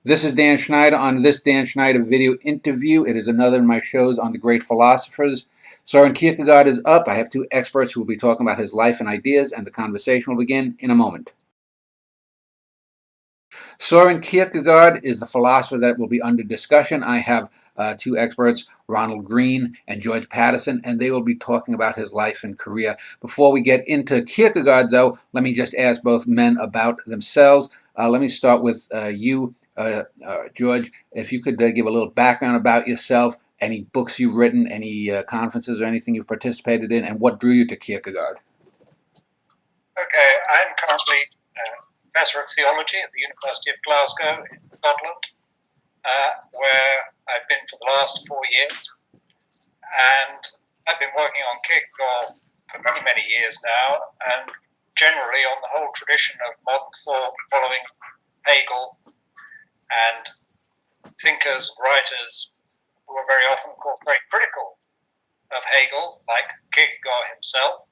This is Dan Schneider on this Dan Schneider video interview. It is another of my shows on the great philosophers. Soren Kierkegaard is up. I have two experts who will be talking about his life and ideas, and the conversation will begin in a moment. Soren Kierkegaard is the philosopher that will be under discussion. I have two experts, Ronald Green and George Patterson, and they will be talking about his life and career. Before we get into Kierkegaard, though, let me just ask both men about themselves. Let me start with you, George. If you could give a little background about yourself, any books you've written, any conferences or anything you've participated in, and what drew you to Kierkegaard? Okay, I'm currently Professor of Theology at the University of Glasgow in Scotland, where I've been for the last 4 years. And I've been working on Kierkegaard for many, many years now, and generally on the whole tradition of modern thought following Hegel and thinkers, writers who are very often called very critical of Hegel, like Kierkegaard himself,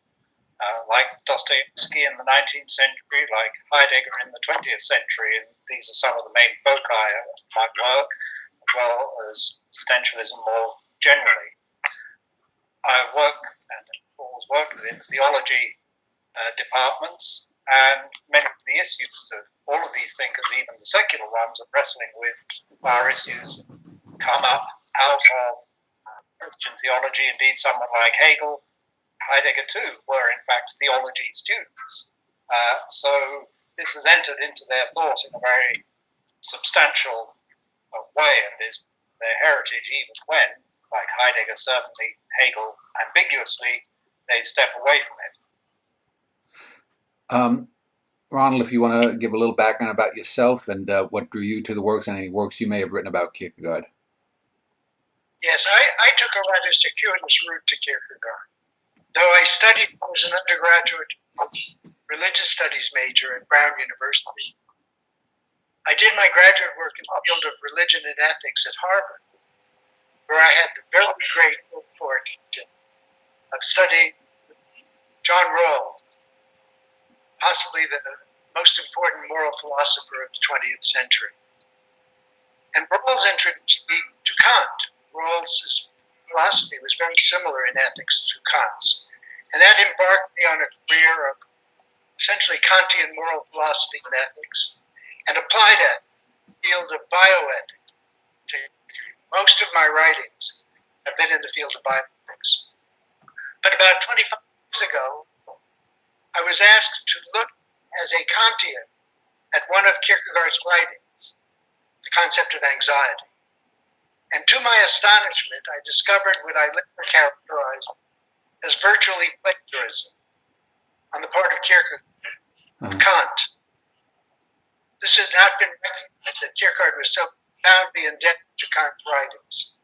like Dostoevsky in the 19th century, like Heidegger in the 20th century, and these are some of the main foci of my work, as well as existentialism more generally. I work and always worked within theology departments, and many of the issues of all of these thinkers, even the secular ones, are wrestling with our issues come up out of Christian theology. Indeed, someone like Hegel, Heidegger too, were in fact theology students. So this has entered into their thought in a very substantial way, and is their heritage, even when, like Heidegger, certainly Hegel ambiguously, they step away from it. Ronald, if you want to give a little background about yourself and what drew you to the works and any works you may have written about Kierkegaard. Yes, I took a rather circuitous route to Kierkegaard. Though I studied as an undergraduate religious studies major at Brown University, I did my graduate work in the field of religion and ethics at Harvard, where I had the very great fortune of studying John Rawls, possibly the most important moral philosopher of the 20th century. And Rawls introduced me to Kant. Rawls' philosophy was very similar in ethics to Kant's. And that embarked me on a career of essentially Kantian moral philosophy and ethics, and applied it in the field of bioethics. Most of my writings have been in the field of bioethics. But about 25 years ago, I was asked to look as a Kantian at one of Kierkegaard's writings, the concept of anxiety. And to my astonishment, I discovered what I later characterized as virtually plagiarism on the part of Kierkegaard, Kant. This had not been recognized, that Kierkegaard was so profoundly indebted to Kant's writings.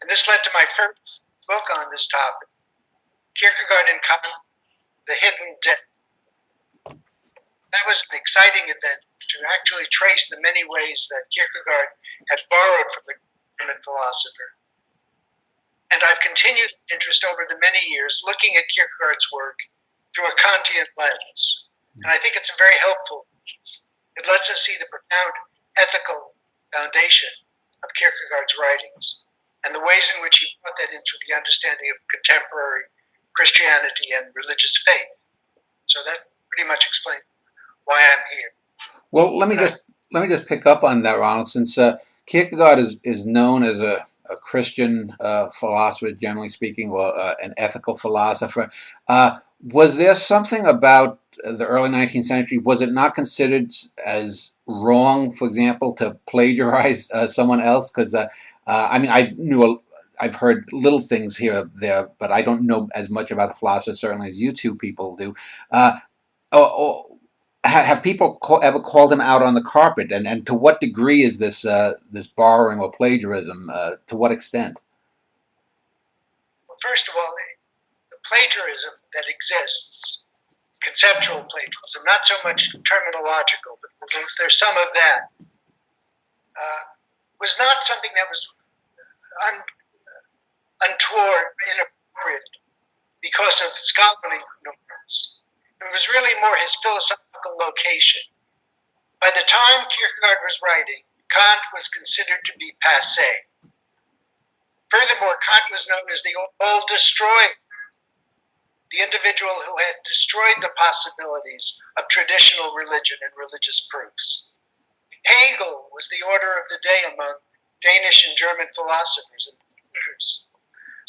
And this led to my first book on this topic, Kierkegaard and Kant, The Hidden Debt. That was an exciting event to actually trace the many ways that Kierkegaard had borrowed from the German philosopher. And I've continued interest over the many years looking at Kierkegaard's work through a Kantian lens. And I think it's very helpful. It lets us see the profound ethical foundation of Kierkegaard's writings and the ways in which he brought that into the understanding of contemporary Christianity and religious faith. So that pretty much explains why I'm here. Well, let me just pick up on that, Ronald, since Kierkegaard is known as a Christian philosopher, generally speaking, or an ethical philosopher. Was there something about the early 19th century, was it not considered as wrong, for example, to plagiarize someone else? Because, I mean, I've heard little things here or there, but I don't know as much about the philosopher, certainly, as you two people do. Have people ever called him out on the carpet? And to what degree is this this borrowing or plagiarism? To what extent? Well, first of all, the plagiarism that exists, conceptual plagiarism, not so much terminological, but there's some of that, was not something that was untoward, inappropriate, because of scholarly ignorance. It was really more his philosophical location. By the time Kierkegaard was writing, Kant was considered to be passé. Furthermore, Kant was known as the old destroyer, the individual who had destroyed the possibilities of traditional religion and religious proofs. Hegel was the order of the day among Danish and German philosophers and thinkers.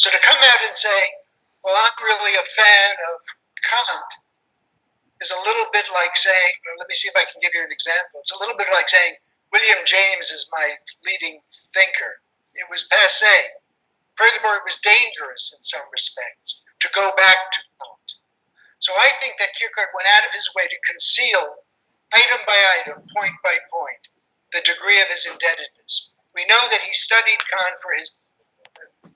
So to come out and say, well, I'm really a fan of Kant, is a little bit like saying, let me see if I can give you an example. It's a little bit like saying, William James is my leading thinker. It was passé. Furthermore, it was dangerous in some respects to go back to Kant. So I think that Kierkegaard went out of his way to conceal, item by item, point by point, the degree of his indebtedness. We know that he studied Kant for his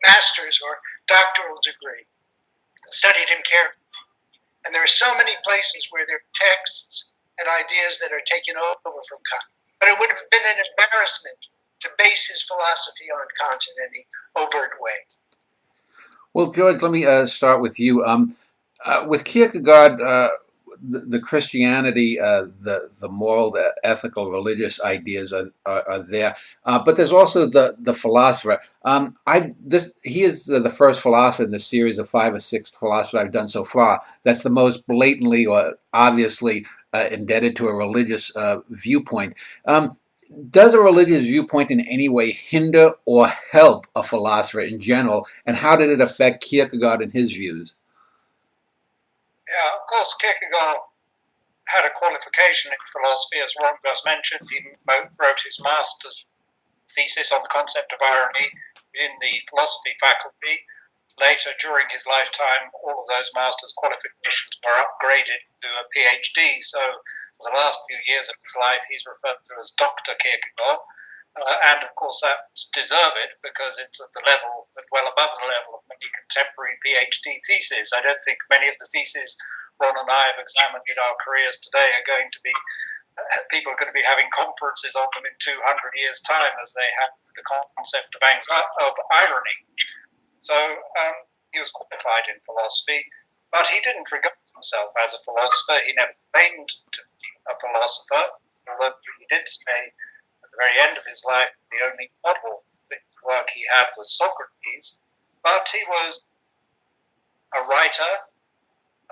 master's or doctoral degree, and studied him carefully. And there are so many places where there are texts and ideas that are taken over from Kant. But it would have been an embarrassment to base his philosophy on Kant in any overt way. Well, George, let me start with you. With Kierkegaard, the Christianity, the moral, the ethical, religious ideas are there, but there's also the philosopher. He is the first philosopher in the series of 5 or 6 philosophers I've done so far that's the most blatantly or obviously indebted to a religious viewpoint. Does a religious viewpoint in any way hinder or help a philosopher in general, and how did it affect Kierkegaard and his views? Yeah, of course, Kierkegaard had a qualification in philosophy, as Ron just mentioned. He wrote his master's thesis on the concept of irony in the philosophy faculty. Later, during his lifetime, all of those master's qualifications were upgraded to a PhD. So for the last few years of his life, he's referred to as Dr. Kierkegaard. And of course, that's deserved because it's at the level, well above the level of many contemporary PhD theses. I don't think many of the theses Ron and I have examined in our careers today are going to be, people are going to be having conferences on them in 200 years' time as they have the concept of irony. So he was qualified in philosophy, but he didn't regard himself as a philosopher. He never claimed to be a philosopher, although he did say at the very end of his life the only model work he had was Socrates. But he was a writer,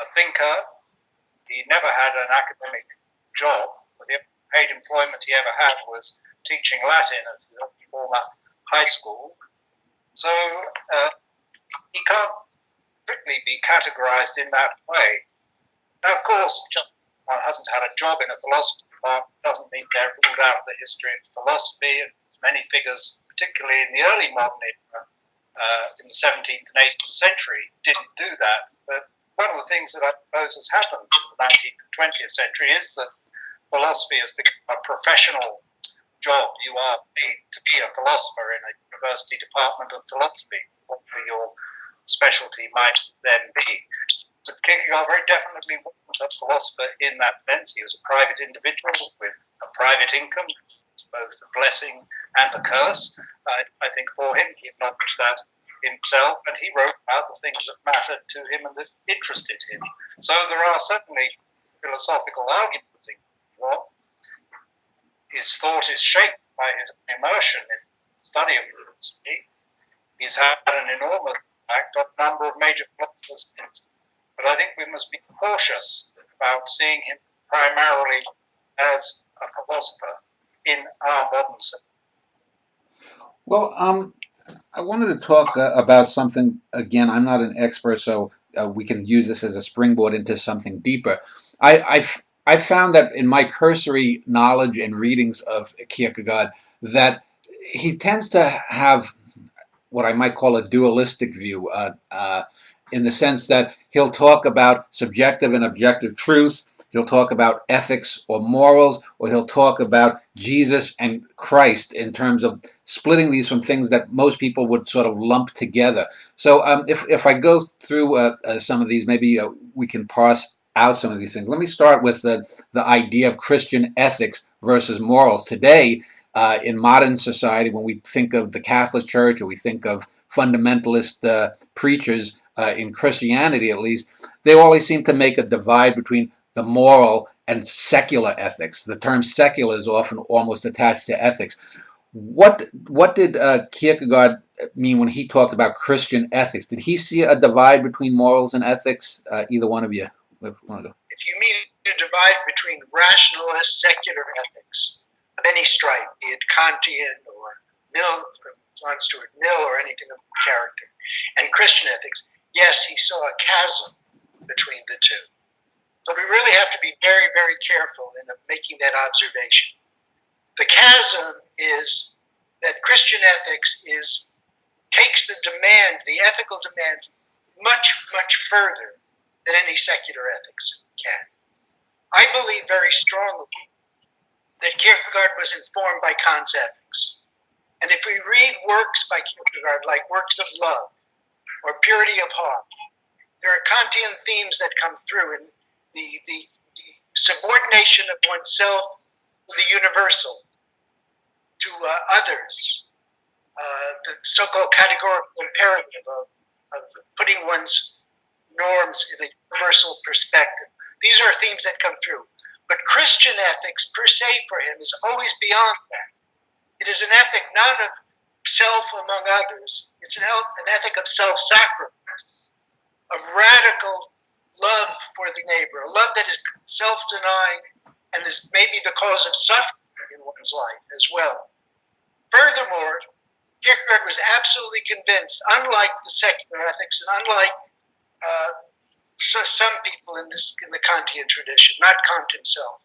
a thinker. He never had an academic job. The paid employment he ever had was teaching Latin at his former high school. So he can't strictly be categorized in that way. Now, of course, just one hasn't had a job in a philosophy department doesn't mean they're ruled out of the history of philosophy. Many figures, particularly in the early modern era, in the 17th and 18th century, didn't do that. But one of the things that I suppose has happened in the 19th and 20th century is that philosophy has become a professional job. You are paid to be a philosopher in a university department of philosophy, whatever your specialty might then be. But Kierkegaard very definitely wasn't a philosopher in that sense. He was a private individual with a private income, both a blessing and a curse. I think for him, he acknowledged that himself, and he wrote about the things that mattered to him and that interested him. So there are certainly philosophical arguments. His thought is shaped by his immersion in the study of philosophy. He's had an enormous impact on a number of major philosophers since. But I think we must be cautious about seeing him primarily as a philosopher in our modern sense. Well, I wanted to talk about something, again, I'm not an expert, so we can use this as a springboard into something deeper. I found that in my cursory knowledge and readings of Kierkegaard that he tends to have what I might call a dualistic view, in the sense that he'll talk about subjective and objective truth, he'll talk about ethics or morals, or he'll talk about Jesus and Christ in terms of splitting these from things that most people would sort of lump together. So if I go through some of these, maybe we can parse out some of these things. Let me start with the idea of Christian ethics versus morals. Today, in modern society, when we think of the Catholic Church or we think of fundamentalist preachers, in Christianity at least, they always seem to make a divide between the moral and secular ethics. The term secular is often almost attached to ethics. What did Kierkegaard mean when he talked about Christian ethics? Did he see a divide between morals and ethics? Either one of you want to go? If you mean to divide between rationalist secular ethics of any stripe, be it Kantian or Mill, John Stuart Mill, or anything of the character, and Christian ethics, yes, he saw a chasm between the two. But we really have to be very, very careful in making that observation. The chasm is that Christian ethics takes the ethical demands much, much further than any secular ethics can. I believe very strongly that Kierkegaard was informed by Kant's ethics. And if we read works by Kierkegaard, like works of love or purity of heart, there are Kantian themes that come through in the subordination of oneself to the universal, to others, the so-called categorical imperative of putting one's norms in a universal perspective. These are themes that come through. But Christian ethics, per se, for him, is always beyond that. It is an ethic not of self among others. It's an ethic of self-sacrifice, of radical love for the neighbor, a love that is self-denying and is maybe the cause of suffering in one's life as well. Furthermore, Kierkegaard was absolutely convinced, unlike the secular ethics and unlike some people in the Kantian tradition, not Kant himself,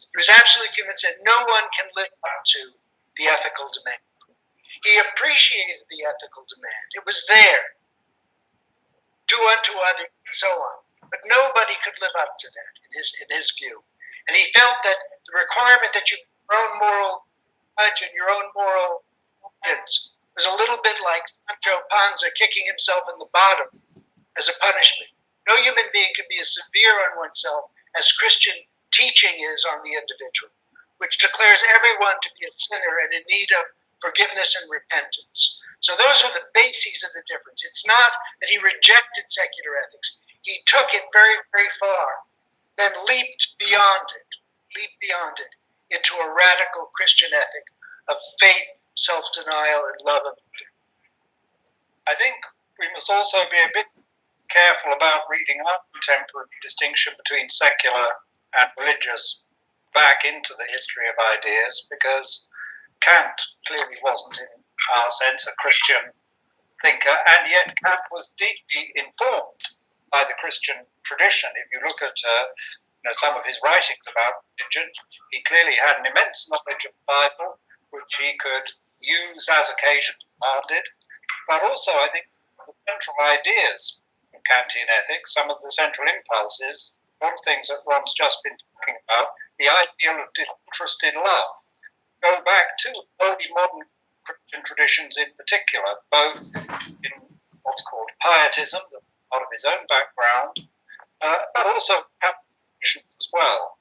he was absolutely convinced that no one can live up to the ethical demand. He appreciated the ethical demand. It was there. Do unto others, and so on. But nobody could live up to that in his view. And he felt that the requirement that you your own moral judge and your own moral guidance was a little bit like Sancho Panza kicking himself in the bottom as a punishment. No human being can be as severe on oneself as Christian teaching is on the individual, which declares everyone to be a sinner and in need of forgiveness and repentance. So those are the bases of the difference. It's not that he rejected secular ethics. He took it very, very far, then leaped beyond it into a radical Christian ethic of faith, self-denial, and love of others. I think we must also be a bit careful about reading our contemporary distinction between secular and religious back into the history of ideas, because Kant clearly wasn't, in our sense, a Christian thinker, and yet Kant was deeply informed by the Christian tradition. If you look at some of his writings about religion, he clearly had an immense knowledge of the Bible, which he could use as occasion demanded, but also, I think, the central ideas in Kantian ethics, some of the central impulses, one of the things that Ron's just been talking about, the ideal of disinterested love, go back to early modern Christian traditions in particular, both in what's called pietism, that's part of his own background, but also traditions as well.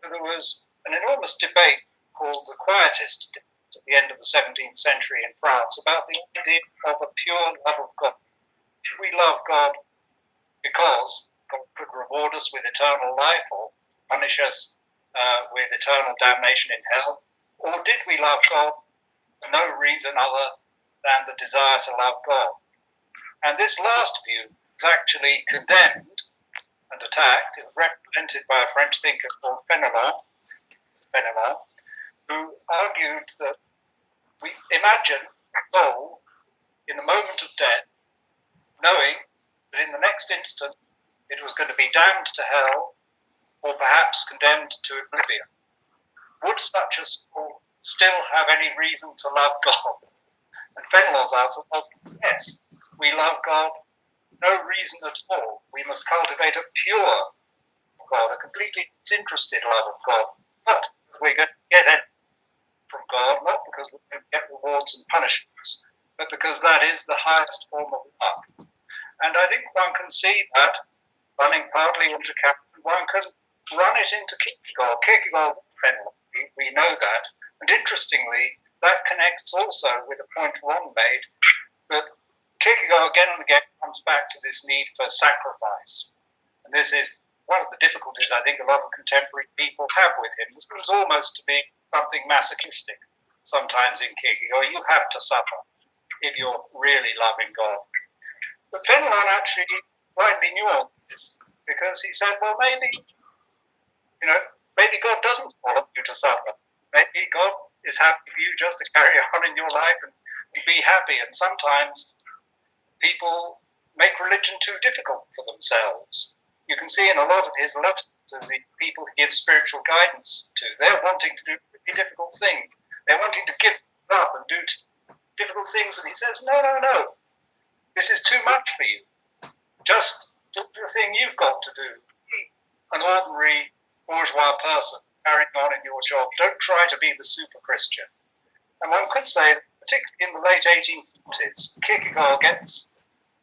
There was an enormous debate called the Quietist debate at the end of the 17th century in France about the idea of a pure love of God. Should we love God because God could reward us with eternal life or punish us with eternal damnation in hell? Or did we love God for no reason other than the desire to love God? And this last view was actually condemned and attacked. It was represented by a French thinker called Fenelon, who argued that we imagine a soul in a moment of death, knowing that in the next instant it was going to be damned to hell or perhaps condemned to oblivion. Would such a soul still have any reason to love God? And Fenelon's answer was yes, we love God, no reason at all. We must cultivate a pure God, a completely disinterested love of God. But we're going to get it from God, not because we're going to get rewards and punishments, but because that is the highest form of love. And I think one can see that running partly into Kant, one can run it into Kierkegaard. Kierkegaard, we know that. And interestingly, that connects also with a point Ron made, that Kierkegaard again and again comes back to this need for sacrifice. And this is one of the difficulties I think a lot of contemporary people have with him. This seems almost to be something masochistic. sometimes in Kierkegaard. You have to suffer if you're really loving God. But Fenelon actually rightly nuanced this, because he said, well, maybe God doesn't want you to suffer. Maybe God is happy for you just to carry on in your life and be happy. And sometimes people make religion too difficult for themselves. You can see in a lot of his letters to the people he gives spiritual guidance to, they're wanting to do really difficult things. They're wanting to give up and do difficult things. And he says, no, this is too much for you. Just do the thing you've got to do. An ordinary bourgeois person carrying on in your job. Don't try to be the super Christian. And one could say, particularly in the late 1840s, Kierkegaard gets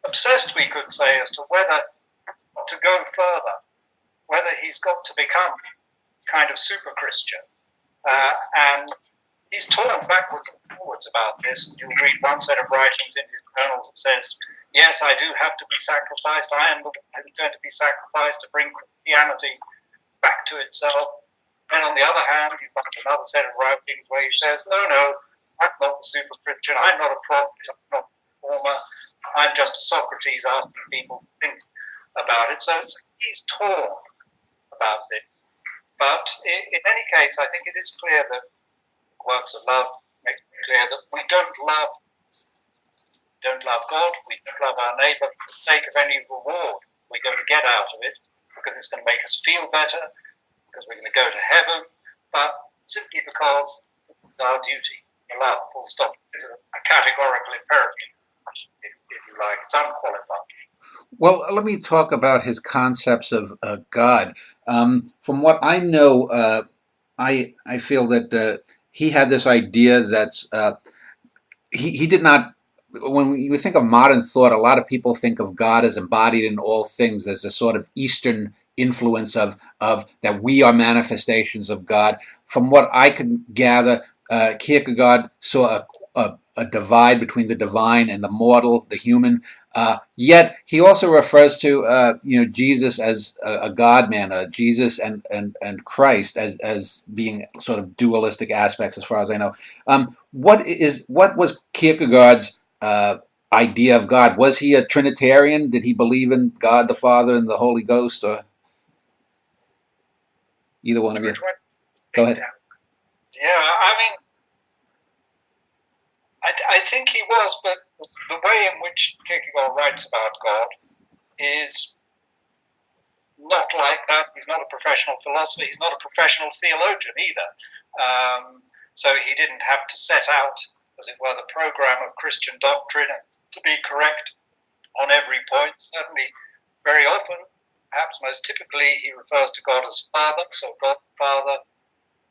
obsessed, we could say, as to whether to go further, whether he's got to become kind of super Christian. And he's torn backwards and forwards about this. You'll read one set of writings in his journals that says, yes, I do have to be sacrificed. I am the one who's going to be sacrificed to bring Christianity back to itself. And on the other hand, you find another set of writings where he says, no, I'm not the super Christian. I'm not a prophet. I'm not a reformer. I'm just a Socrates asking people to think about it. So he's torn about this. But in any case, I think it is clear that works of love make it clear that we don't love God, we don't love our neighbour for the sake of any reward we're going to get out of it, because it's going to make us feel better, because we're going to go to heaven, but simply because it's our duty to love, full stop. It's a categorical imperative, if you like. It's unqualified. Well, let me talk about his concepts of God. From what I know, I feel that he had this idea that's he did not. When we think of modern thought, a lot of people think of God as embodied in all things. There's a sort of Eastern influence of that we are manifestations of God. From what I can gather, Kierkegaard saw a divide between the divine and the mortal, the human. Yet he also refers to Jesus as a God man, Jesus and Christ as being sort of dualistic aspects, as far as I know. What was Kierkegaard's idea of God? Was he a Trinitarian? Did he believe in God the Father and the Holy Ghost, or either one of you? Go ahead. Yeah, I mean, I think he was, but the way in which Kierkegaard writes about God is not like that. He's not a professional philosopher. He's not a professional theologian either. So he didn't have to set out, as it were, the program of Christian doctrine to be correct on every point. Certainly, very often, perhaps most typically, he refers to God as Father. So God the Father,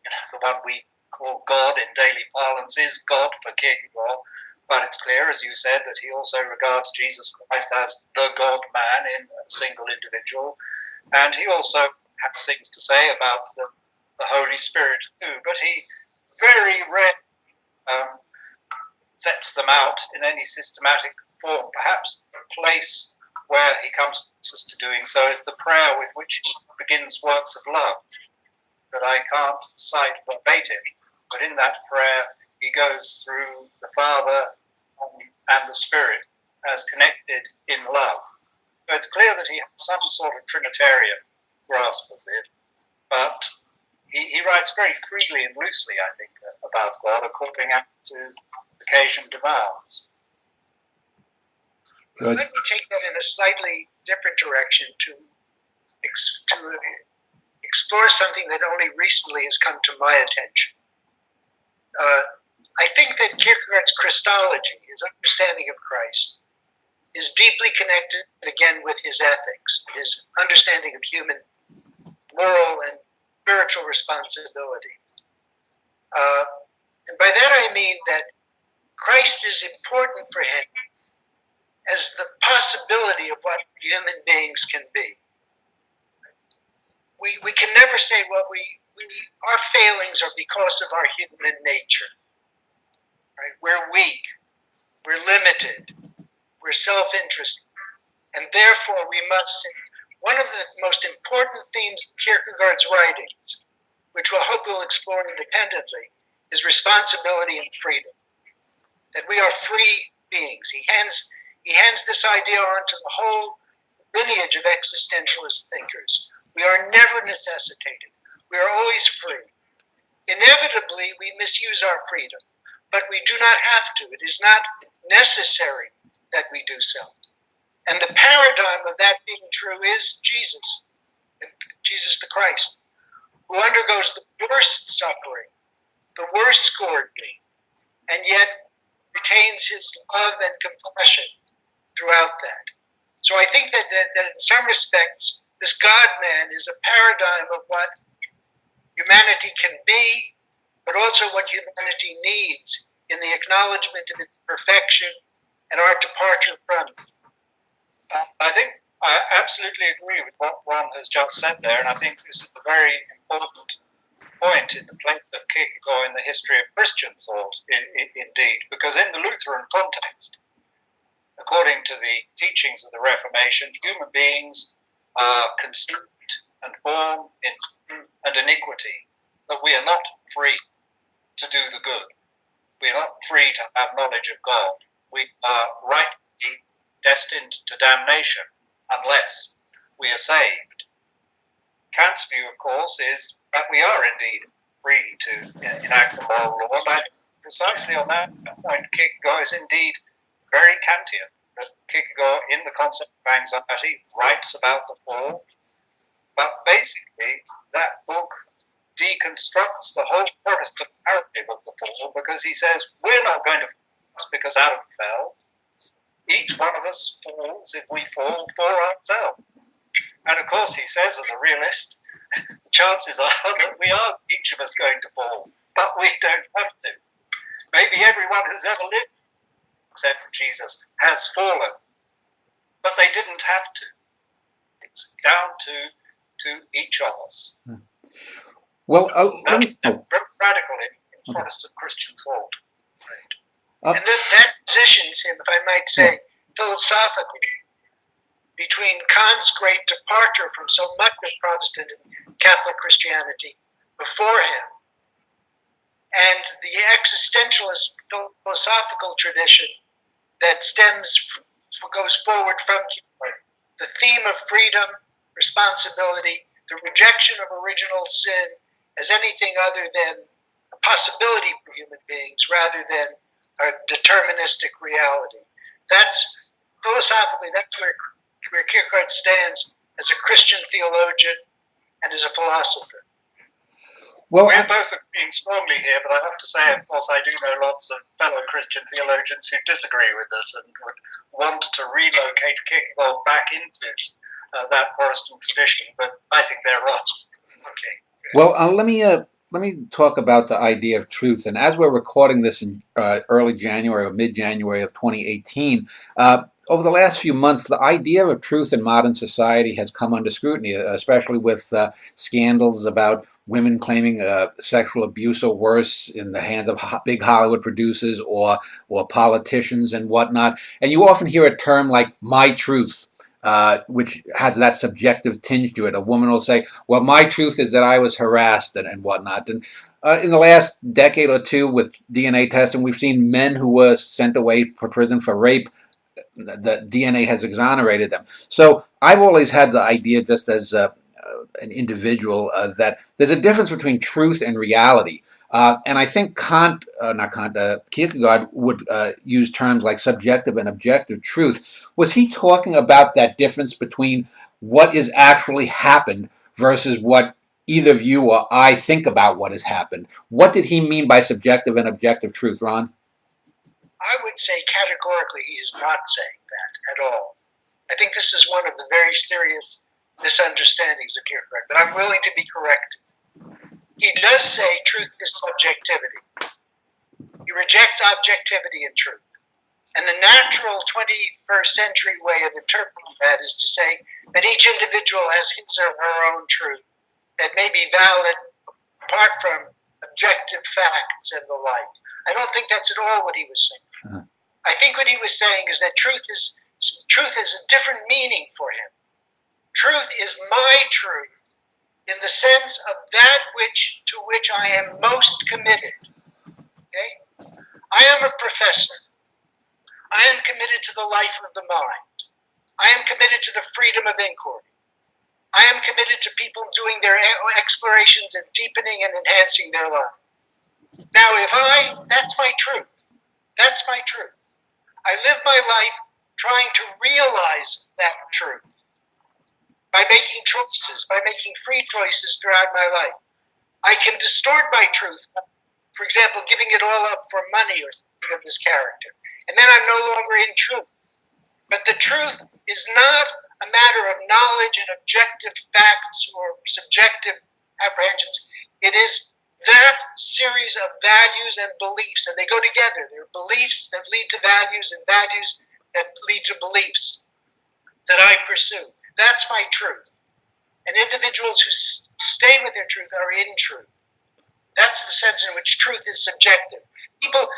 the one we call God in daily parlance, is God for Kierkegaard. But it's clear, as you said, that he also regards Jesus Christ as the God-man in a single individual. And he also has things to say about the Holy Spirit too. But he very rarely sets them out in any systematic form. Perhaps the place where he comes closest to doing so is the prayer with which he begins works of love, that I can't cite verbatim. But in that prayer, he goes through the Father and the Spirit as connected in love. So it's clear that he has some sort of Trinitarian grasp of it, but he writes very freely and loosely, I think, about God, according to occasion demands. Good. Let me take that in a slightly different direction to explore something that only recently has come to my attention. I think that Kierkegaard's Christology, his understanding of Christ, is deeply connected, again, with his ethics, his understanding of human moral and spiritual responsibility. And by that I mean that Christ is important for him as the possibility of what human beings can be. We can never say, well, our failings are because of our human nature. Right? We're weak, we're limited, we're self-interested, and therefore we must. One of the most important themes in Kierkegaard's writings, which I hope we'll explore independently, is responsibility and freedom. That we are free beings. He hands this idea on to the whole lineage of existentialist thinkers. We are never necessitated. We are always free. Inevitably, we misuse our freedom, but we do not have to. It is not necessary that we do so. And the paradigm of that being true is Jesus the Christ, who undergoes the worst suffering, the worst scourging, and yet retains his love and compassion throughout that. So I think that in some respects, this God-man is a paradigm of what humanity can be, but also what humanity needs in the acknowledgement of its perfection and our departure from it. I think I absolutely agree with what Ron has just said there, and I think this is a very important point in the place of Kierkegaard in the history of Christian thought, indeed, because in the Lutheran context, according to the teachings of the Reformation, human beings are conceived and born in sin and iniquity, but we are not free to do the good. We are not free to have knowledge of God. We are rightly destined to damnation unless we are saved. Kant's view, of course, is that we are indeed free to enact the moral law. And I think precisely on that point, Kierkegaard is indeed very Kantian. That Kierkegaard, in the concept of anxiety, writes about the fall. But basically, that book deconstructs the whole Protestant narrative of the fall, because he says we're not going to fall because Adam fell. Each one of us falls if we fall for ourselves. And of course, he says, as a realist, chances are that we are each of us going to fall, but we don't have to. Maybe everyone who's ever lived, except for Jesus, has fallen, but they didn't have to. It's down to each of us. Well, that's radical in Protestant Christian thought. And that positions him, if I might say, philosophically, between Kant's great departure from so much of Protestant and Catholic Christianity before him, and the existentialist philosophical tradition that goes forward from Kierkegaard. The theme of freedom, responsibility, the rejection of original sin as anything other than a possibility for human beings rather than a deterministic reality. That's philosophically, that's where Kierkegaard stands as a Christian theologian and as a philosopher. Well, we're both agreeing strongly here, but I have to say, of course, I do know lots of fellow Christian theologians who disagree with us and would want to relocate Kierkegaard back into that Protestant tradition, but I think they're wrong. Okay. Well, let me talk about the idea of truth. And as we're recording this in early January or mid-January of 2018, over the last few months, the idea of truth in modern society has come under scrutiny, especially with scandals about women claiming sexual abuse or worse in the hands of big Hollywood producers or politicians and whatnot. And you often hear a term like "my truth," which has that subjective tinge to it. A woman will say, well, my truth is that I was harassed and whatnot. And in the last decade or two with DNA testing, we've seen men who were sent away for prison for rape. The DNA has exonerated them. So I've always had the idea, just as an individual, that there's a difference between truth and reality. And I think Kierkegaard would use terms like subjective and objective truth. Was he talking about that difference between what is actually happened versus what either of you or I think about what has happened? What did he mean by subjective and objective truth, Ron? I would say categorically he is not saying that at all. I think this is one of the very serious misunderstandings of Kierkegaard, but I'm willing to be corrected. He does say truth is subjectivity. He rejects objectivity and truth. And the natural 21st century way of interpreting that is to say that each individual has his or her own truth that may be valid apart from objective facts and the like. I don't think that's at all what he was saying. Uh-huh. I think what he was saying is that truth has a different meaning for him. Truth is my truth in the sense of that to which I am most committed. I am a professor. I am committed to the life of the mind. I am committed to the freedom of inquiry. I am committed to people doing their explorations and deepening and enhancing their life. Now, that's my truth. That's my truth. I live my life trying to realize that truth by making choices, by making free choices throughout my life. I can distort my truth, for example, giving it all up for money or something of this character. And then I'm no longer in truth. But the truth is not a matter of knowledge and objective facts or subjective apprehensions. It is that series of values and beliefs, and they go together. There are beliefs that lead to values and values that lead to beliefs that I pursue. That's my truth. And individuals who stay with their truth are in truth. That's the sense in which truth is subjective. People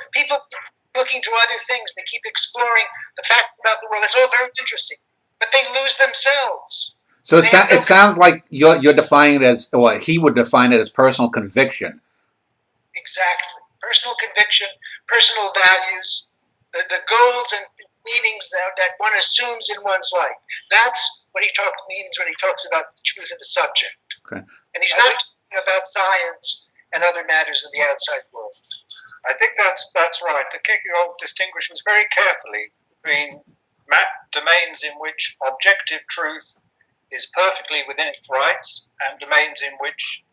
looking to other things, they keep exploring the fact about the world. It's all very interesting, but they lose themselves. So it sounds like you're defining it as, well, he would define it as personal conviction. Exactly. Personal conviction, personal values, the goals and meanings that one assumes in one's life. That's what he means when he talks about the truth of the subject. Okay. And he's not talking about science and other matters in the outside world. I think that's right. The Kierkegaard distinguishes very carefully between domains in which objective truth is perfectly within its rights and domains in which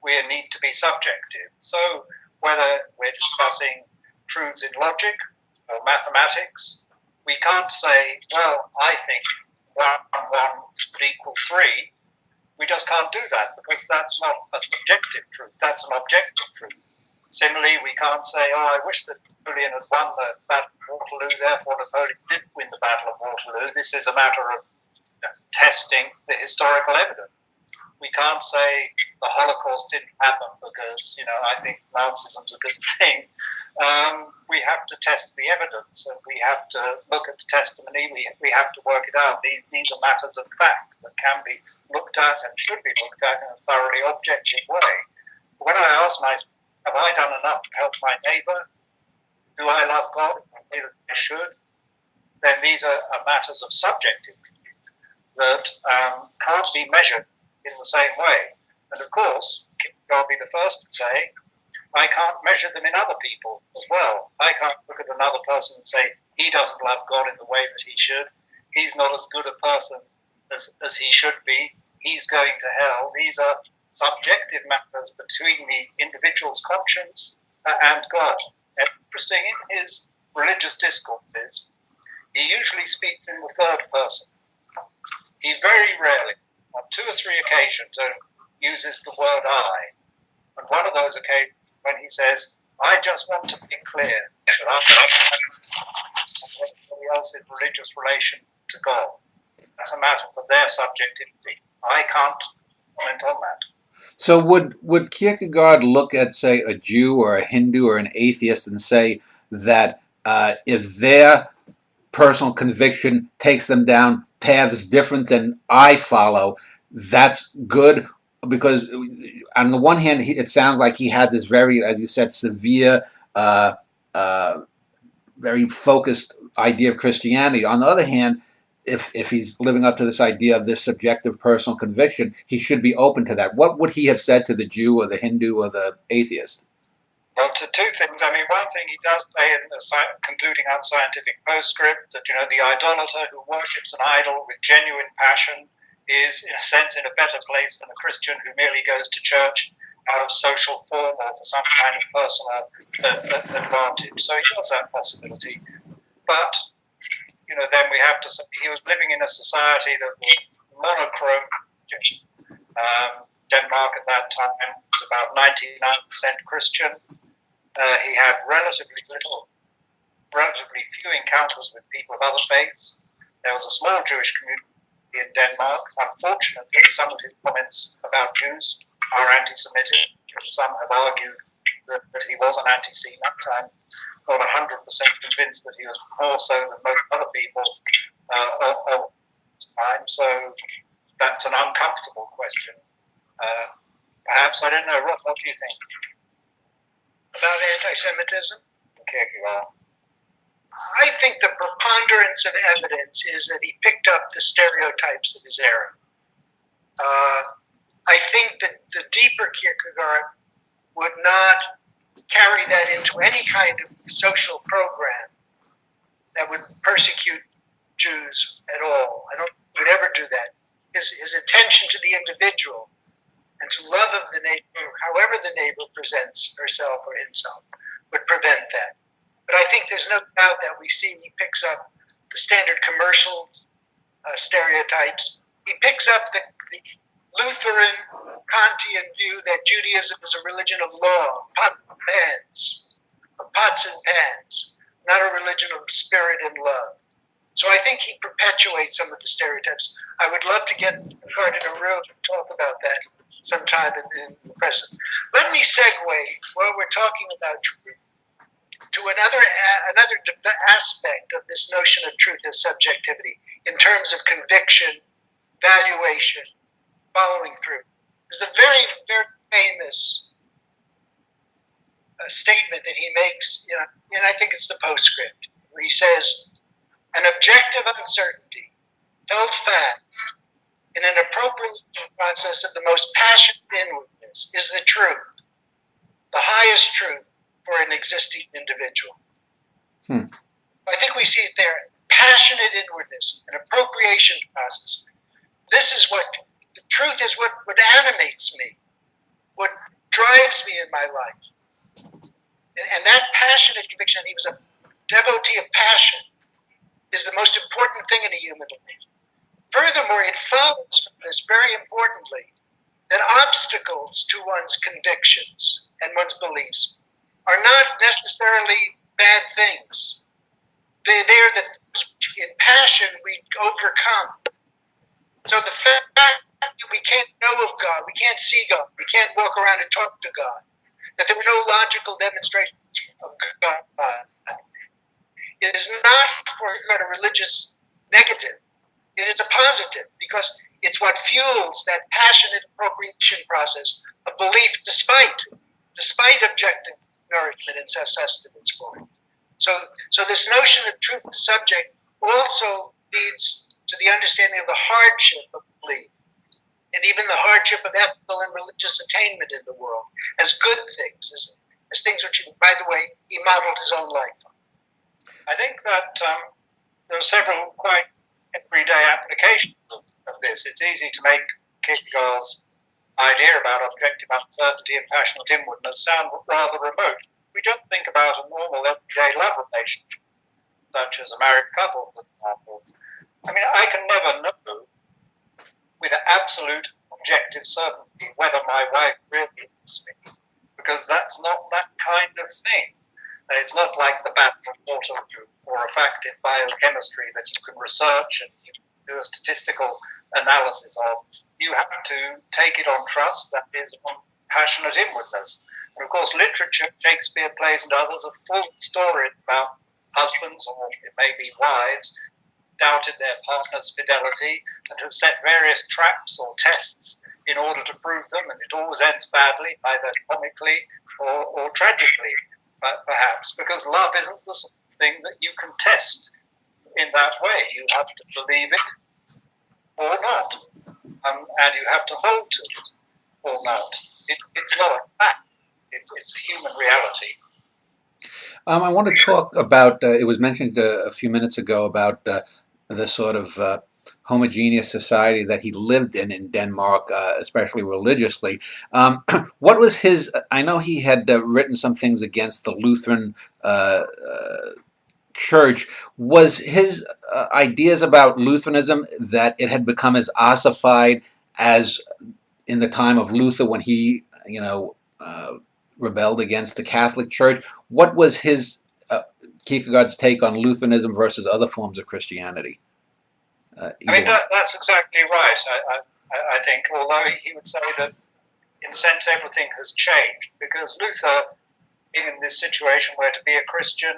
we need to be subjective. So whether we're discussing truths in logic or mathematics, we can't say, well, I think 1 and 1 should equal 3. We just can't do that because that's not a subjective truth. That's an objective truth. Similarly, we can't say, oh, I wish that Napoleon had won the Battle of Waterloo, therefore Napoleon did win the Battle of Waterloo. This is a matter of testing the historical evidence. We can't say the Holocaust didn't happen because, I think Nazism's a good thing. We have to test the evidence and we have to look at the testimony. We have to work it out. These are matters of fact that can be looked at and should be looked at in a thoroughly objective way. When I ask myself, have I done enough to help my neighbour? Do I love God? I should. Then these are matters of subjective truth that can't be measured in the same way. And of course, I'll be the first to say, I can't measure them in other people as well. I can't look at another person and say, he doesn't love God in the way that he should. He's not as good a person as he should be. He's going to hell. These are subjective matters between the individual's conscience and God. And interesting, in his religious discourses, he usually speaks in the third person. He very rarely, on 2 or 3 occasions, uses the word I. And one of those occasions when he says, I just want to be clear that I'm somebody else's religious relation to God. That's a matter for their subjectivity. I can't comment on that. So would Kierkegaard look at, say, a Jew or a Hindu or an atheist and say that if their personal conviction takes them down paths different than I follow, that's good? Because on the one hand, it sounds like he had this very, as you said, severe, very focused idea of Christianity. On the other hand, if he's living up to this idea of this subjective personal conviction, he should be open to that. What would he have said to the Jew or the Hindu or the atheist? Well, to 2 things. I mean, one thing he does say in the concluding unscientific postscript that, the idolater who worships an idol with genuine passion is, in a sense, in a better place than a Christian who merely goes to church out of social form or for some kind of personal advantage. So he has that possibility. But then we have to say he was living in a society that was monochrome. Denmark at that time was about 99% Christian. He had relatively few encounters with people of other faiths. There was a small Jewish community in Denmark. Unfortunately, some of his comments about Jews are anti-Semitic. Some have argued that he was an anti-Semite. I'm not 100% convinced that he was more so than most other people of his time. So that's an uncomfortable question. Perhaps, I don't know. What do you think? About anti-Semitism? In Kierkegaard? I think the preponderance of evidence is that he picked up the stereotypes of his era. I think that the deeper Kierkegaard would not carry that into any kind of social program that would persecute Jews at all. I don't think he would ever do that. His attention to the individual and to love of the neighbor, however the neighbor presents herself or himself, would prevent that. But I think there's no doubt that we see he picks up the standard commercial stereotypes. He picks up the Lutheran Kantian view that Judaism is a religion of law, of pots and pans, not a religion of spirit and love. So I think he perpetuates some of the stereotypes. I would love to get Kierkegaard in a room and talk about that sometime in the present. Let me segue, while we're talking about truth, to another aspect of this notion of truth as subjectivity in terms of conviction, valuation, following through. There's a very, very famous statement that he makes, and I think it's the postscript, where he says, an objective uncertainty held fast in an appropriation process of the most passionate inwardness is the truth, the highest truth for an existing individual. I think we see it there. Passionate inwardness, an appropriation process. This is what, the truth is what animates me, what drives me in my life. And that passionate conviction, he was a devotee of passion, is the most important thing in a human life. Furthermore, it follows from this very importantly that obstacles to one's convictions and one's beliefs are not necessarily bad things. They are the in passion we overcome. So the fact that we can't know of God, we can't see God, we can't walk around and talk to God, that there were no logical demonstrations of God, it is not for a religious negative. It is a positive because it's what fuels that passionate appropriation process of belief despite objective nourishment and sustenance for it. So this notion of truth as subject also leads to the understanding of the hardship of belief and even the hardship of ethical and religious attainment in the world as good things, as things which, by the way, he modeled his own life on. I think that there are several quite everyday applications of this. It's easy to make Kierkegaard's idea about objective uncertainty and passionate inwardness sound rather remote. We don't think about a normal everyday love relationship, such as a married couple, for example. I mean, I can never know with absolute objective certainty whether my wife really loves me, because that's not that kind of thing. It's not like the battle of Waterloo or a fact in biochemistry that you can research and you can do a statistical analysis of. You have to take it on trust, that is, on passionate inwardness. And of course, literature, Shakespeare, plays, and others are full of stories about husbands, or it may be wives, doubted their partner's fidelity and have set various traps or tests in order to prove them, and it always ends badly, either comically or tragically. Perhaps, because love isn't the sort of thing that you can test in that way. You have to believe it or not, and you have to hold to it or not. It's not a fact. It's a human reality. I want to talk about, it was mentioned a few minutes ago about the sort of homogeneous society that he lived in Denmark, especially religiously. What was his, I know he had written some things against the Lutheran church. Was his ideas about Lutheranism that it had become as ossified as in the time of Luther when he, rebelled against the Catholic Church? What was his, Kierkegaard's take on Lutheranism versus other forms of Christianity? I mean, that's exactly right, I think, although he would say that, in a sense, everything has changed, because Luther, in this situation where to be a Christian,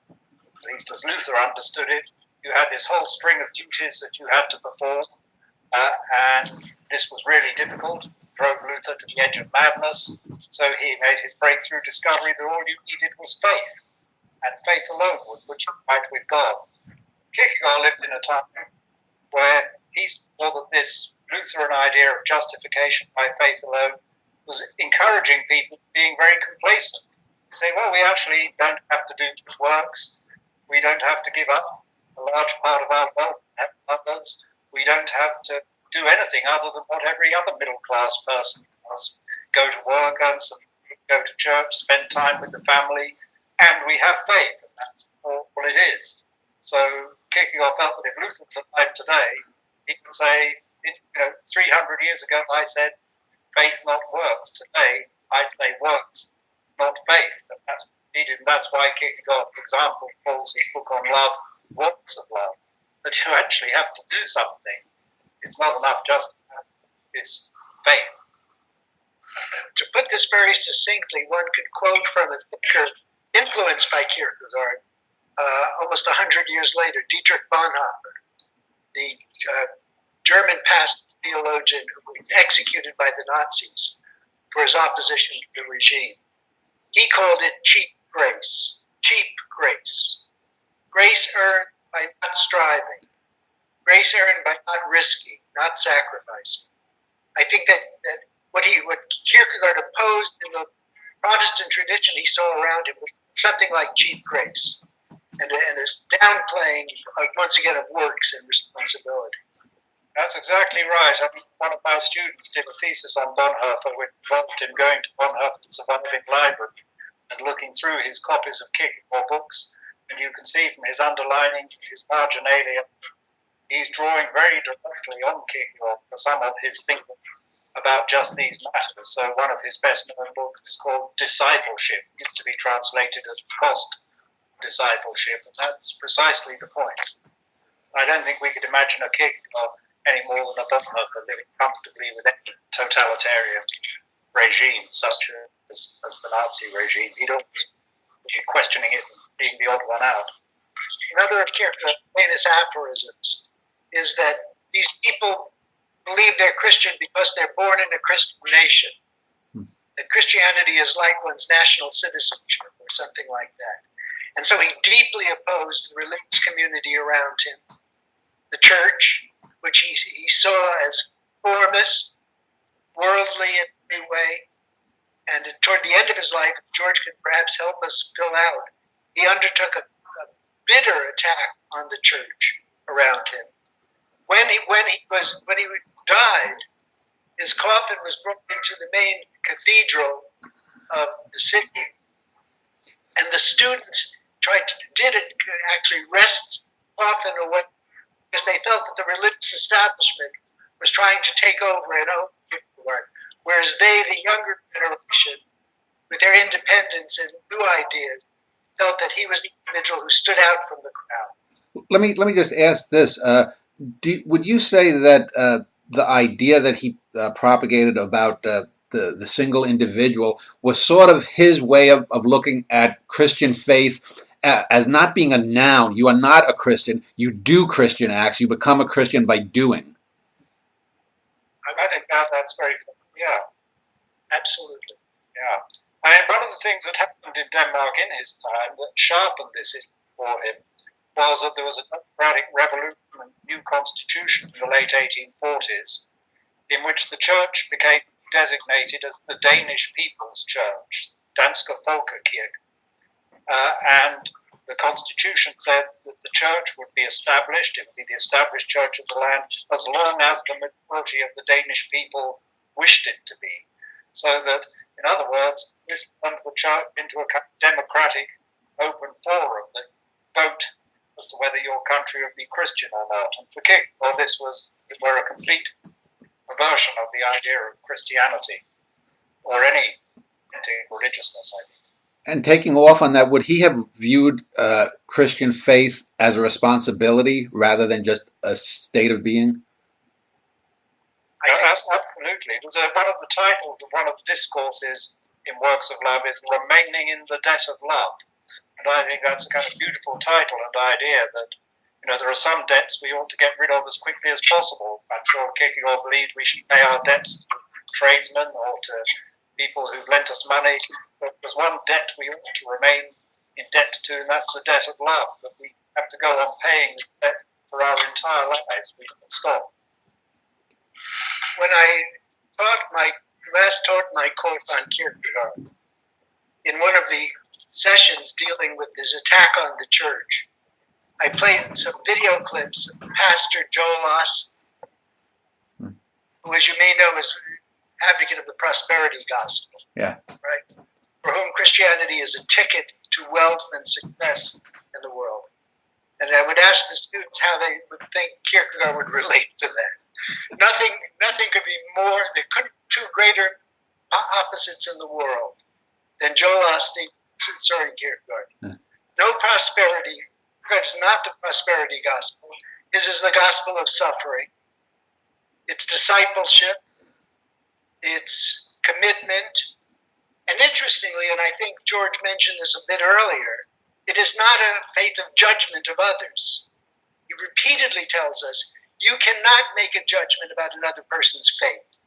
at least as Luther understood it, you had this whole string of duties that you had to perform, and this was really difficult, drove Luther to the edge of madness, so he made his breakthrough discovery that all you needed was faith. and faith alone would put you right with God. Kierkegaard lived in a time where he saw that this Lutheran idea of justification by faith alone was encouraging people being very complacent. Say, well, we actually don't have to do works. We don't have to give up a large part of our wealth to others. We don't have to do anything other than what every other middle-class person does. Go to work, earn some, go to church, spend time with the family, and we have faith, and that's all it is. So Kierkegaard felt that if Luther was alive today, he could say, 300 years ago I said, faith not works. Today I say works, not faith. And that's needed. And that's why Kierkegaard, for example, calls his book on love works of love. That you actually have to do something. It's not enough just to have this faith. To put this very succinctly, one could quote from a thinker influenced by Kierkegaard almost 100 years later, Dietrich Bonhoeffer, the German past theologian who was executed by the Nazis for his opposition to the regime. He called it cheap grace. Cheap grace. Grace earned by not striving. Grace earned by not risking, not sacrificing. I think that what Kierkegaard opposed in the Protestant tradition he saw around him was something like cheap grace and his downplaying, once again, of works and responsibility. That's exactly right. I mean, one of my students did a thesis on Bonhoeffer, which involved him going to Bonhoeffer's surviving library and looking through his copies of Kierkegaard books. And you can see from his underlinings, his marginalia, he's drawing very directly on Kierkegaard for some of his thinking about just these matters. So one of his best-known books is called Discipleship. It used to be translated as The Cost of Discipleship, and that's precisely the point. I don't think we could imagine a Kierkegaard any more than a Bonhoeffer living comfortably with any totalitarian regime such as the Nazi regime. He'd always be questioning it and being the odd one out. Another of Kierkegaard's famous aphorisms is that these people believe they're Christian because they're born in a Christian nation. That Christianity is like one's national citizenship or something like that. And so he deeply opposed the religious community around him, the church, which he saw as formless, worldly in every way. And toward the end of his life, George can perhaps help us fill out, he undertook a bitter attack on the church around him. When he died, his coffin was brought into the main cathedral of the city, and the students did actually wrest the coffin away because they felt that the religious establishment was trying to take over and own Kierkegaard, whereas they, the younger generation, with their independence and new ideas, felt that he was the individual who stood out from the crowd. Let me just ask this: would you say that the idea that he propagated about the single individual was sort of his way of looking at Christian faith as not being a noun? You are not a Christian. You do Christian acts. You become a Christian by doing. I think that's very funny. Yeah. Absolutely. Yeah. I mean, one of the things that happened in Denmark in his time that sharpened this for him was that there was a democratic revolution and new constitution in the late 1840s in which the church became designated as the Danish People's Church, Danske Folkekirke. And the constitution said that the church would be established, it would be the established church of the land, as long as the majority of the Danish people wished it to be. So that, in other words, this turned the church into a kind of democratic open forum that vote as to whether your country would be Christian or not. And for Kierkegaard, this was a complete perversion of the idea of Christianity or any religiousness, I think. And taking off on that, would he have viewed Christian faith as a responsibility rather than just a state of being? Absolutely. It was one of the titles of one of the discourses in Works of Love is Remaining in the Debt of Love. And I think that's a kind of beautiful title and idea that, there are some debts we ought to get rid of as quickly as possible. I'm sure Kierkegaard believed we should pay our debts to tradesmen or to people who've lent us money. But there's one debt we ought to remain in debt to, and that's the debt of love, that we have to go on paying the debt for our entire lives. We don't stop. When I last taught my course on Kierkegaard, in one of the sessions dealing with his attack on the church, I played some video clips of Pastor Joel Austin, who, as you may know, is an advocate of the prosperity gospel. Yeah. Right? For whom Christianity is a ticket to wealth and success in the world. And I would ask the students how they would think Kierkegaard would relate to that. Nothing could be more, there couldn't be two greater opposites in the world than Joel Austin and Soren Kierkegaard. Yeah. No prosperity. It's not the prosperity gospel. His is the gospel of suffering. It's discipleship. It's commitment. And interestingly, and I think George mentioned this a bit earlier, it is not a faith of judgment of others. He repeatedly tells us, you cannot make a judgment about another person's faith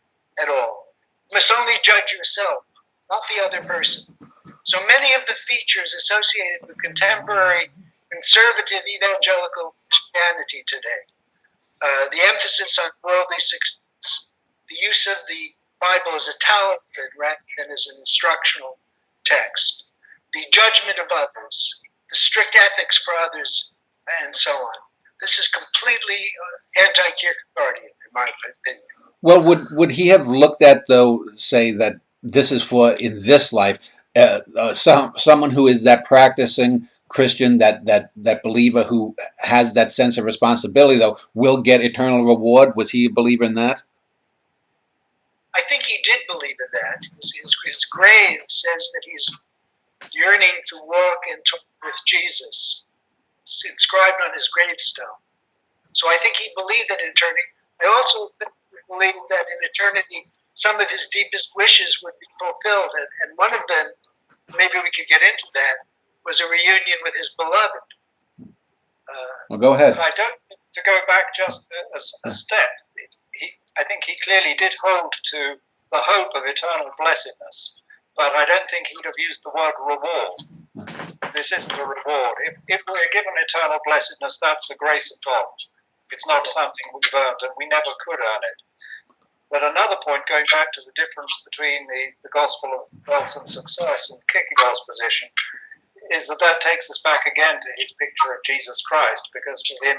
at all. You must only judge yourself, not the other person. So many of the features associated with contemporary conservative evangelical Christianity today, the emphasis on worldly success, the use of the Bible as a talisman rather than as an instructional text, the judgment of others, the strict ethics for others, and so on. This is completely anti-Kierkegaardian, in my opinion. Well, would he have looked at, though, say that this is for in this life, someone who is that practicing Christian, that believer who has that sense of responsibility, though, will get eternal reward? Was he a believer in that? I think he did believe in that. His grave says that he's yearning to walk and talk with Jesus. It's inscribed on his gravestone. So I think he believed that in eternity. I also believe that in eternity, some of his deepest wishes would be fulfilled. And one of them, maybe we could get into that, was a reunion with his beloved. Well, go ahead. I don't, to go back just a step, I think he clearly did hold to the hope of eternal blessedness, but I don't think he'd have used the word reward. This isn't a reward. If we're given eternal blessedness, that's the grace of God. It's not something we've earned, and we never could earn it. But another point, going back to the difference between the gospel of wealth and success and Kierkegaard's position, is that takes us back again to his picture of Jesus Christ, because for him,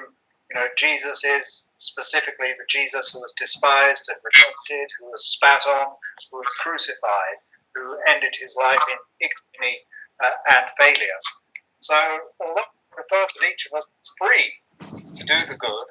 Jesus is specifically the Jesus who was despised and rejected, who was spat on, who was crucified, who ended his life in ignominy and failure. So, although I prefer that each of us is free to do the good,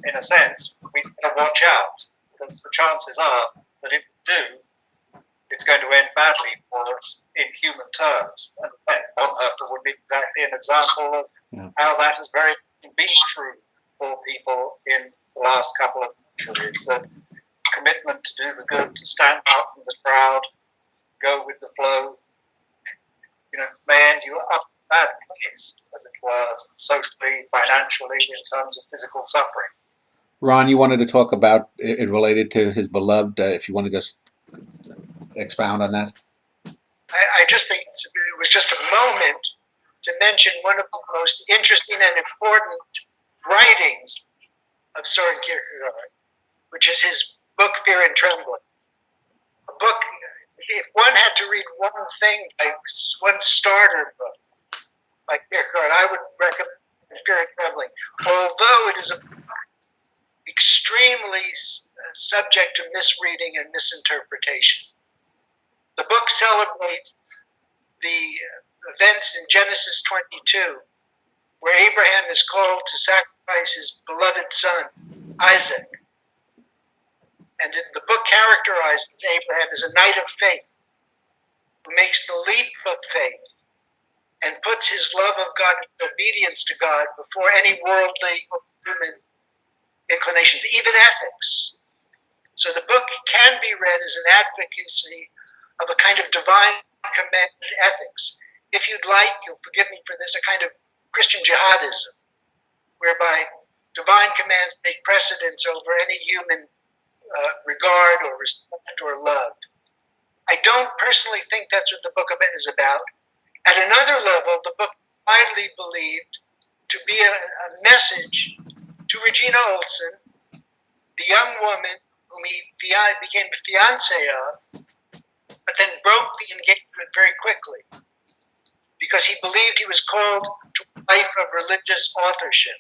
in a sense, we've got to watch out, because the chances are that if we do, it's going to end badly for us in human terms. And Bonhoeffer would be exactly an example of how that has very been true for people in the last couple of centuries, that commitment to do the good, to stand out from the crowd, go with the flow, may end you up in a bad place, as it were, socially, financially, in terms of physical suffering. Ron, you wanted to talk about it related to his beloved, if you want to just expound on that. I just think it was just a moment to mention one of the most interesting and important writings of Soren Kierkegaard, which is his book Fear and Trembling. A book, if one had to read one thing, one starter book by Kierkegaard, I would recommend Fear and Trembling, although it is a book extremely subject to misreading and misinterpretation. The book celebrates the events in Genesis 22, where Abraham is called to sacrifice his beloved son, Isaac. And the book characterizes Abraham as a knight of faith, who makes the leap of faith and puts his love of God and obedience to God before any worldly or human inclinations, even ethics. So the book can be read as an advocacy of a kind of divine commanded ethics. If you'd like, you'll forgive me for this, a kind of Christian jihadism, whereby divine commands take precedence over any human regard or respect or love. I don't personally think that's what the book is about. At another level, the book is widely believed to be a message to Regina Olsen, the young woman whom he became the fiancé of, but then broke the engagement very quickly because he believed he was called to a life of religious authorship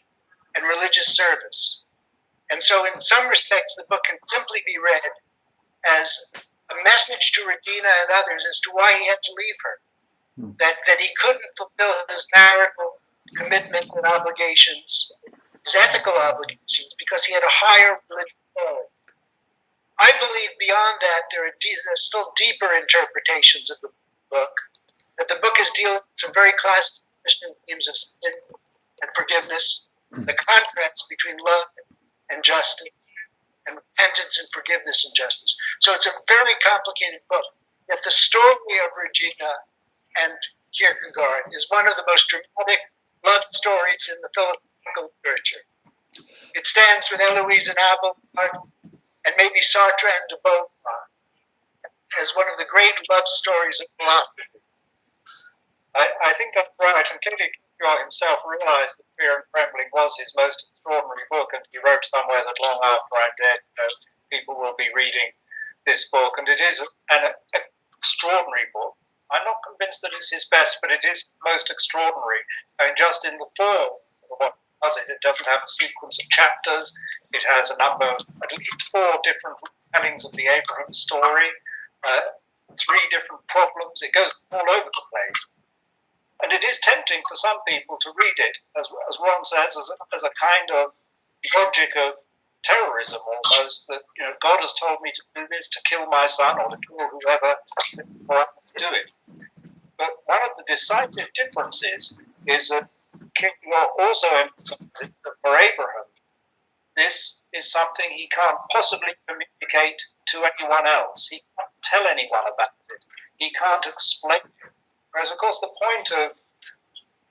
and religious service. And so in some respects, the book can simply be read as a message to Regina and others as to why he had to leave her, that he couldn't fulfill his marital commitment and obligations, his ethical obligations, because he had a higher religious calling. I believe beyond that there are still deeper interpretations of the book, that the book is dealing with some very classic Christian themes of sin and forgiveness, the contrast between love and justice, and repentance and forgiveness and justice. So it's a very complicated book. Yet the story of Regina and Kierkegaard is one of the most dramatic love stories in the philosophical literature. It stands with Eloise and Abelard and maybe Sartre and de Beauvoir as one of the great love stories of philosophy. I think that's right, and clearly Kierkegaard himself realized that Fear and Trembling was his most extraordinary book, and he wrote somewhere that long after I'm dead, people will be reading this book, and it is an extraordinary book. I'm not convinced that it's his best, but it is most extraordinary. I mean, just in the form of what does it doesn't have a sequence of chapters. It has a number of, at least 4 different retellings of the Abraham story, 3 different problems. It goes all over the place. And it is tempting for some people to read it, as Ron says, as a kind of logic of terrorism almost, that, you know, God has told me to do this, to kill my son or to kill whoever, or I have to do it. But one of the decisive differences is that Kierkegaard also emphasizes that for Abraham, this is something he can't possibly communicate to anyone else. He can't tell anyone about it. He can't explain it. Whereas, of course, the point of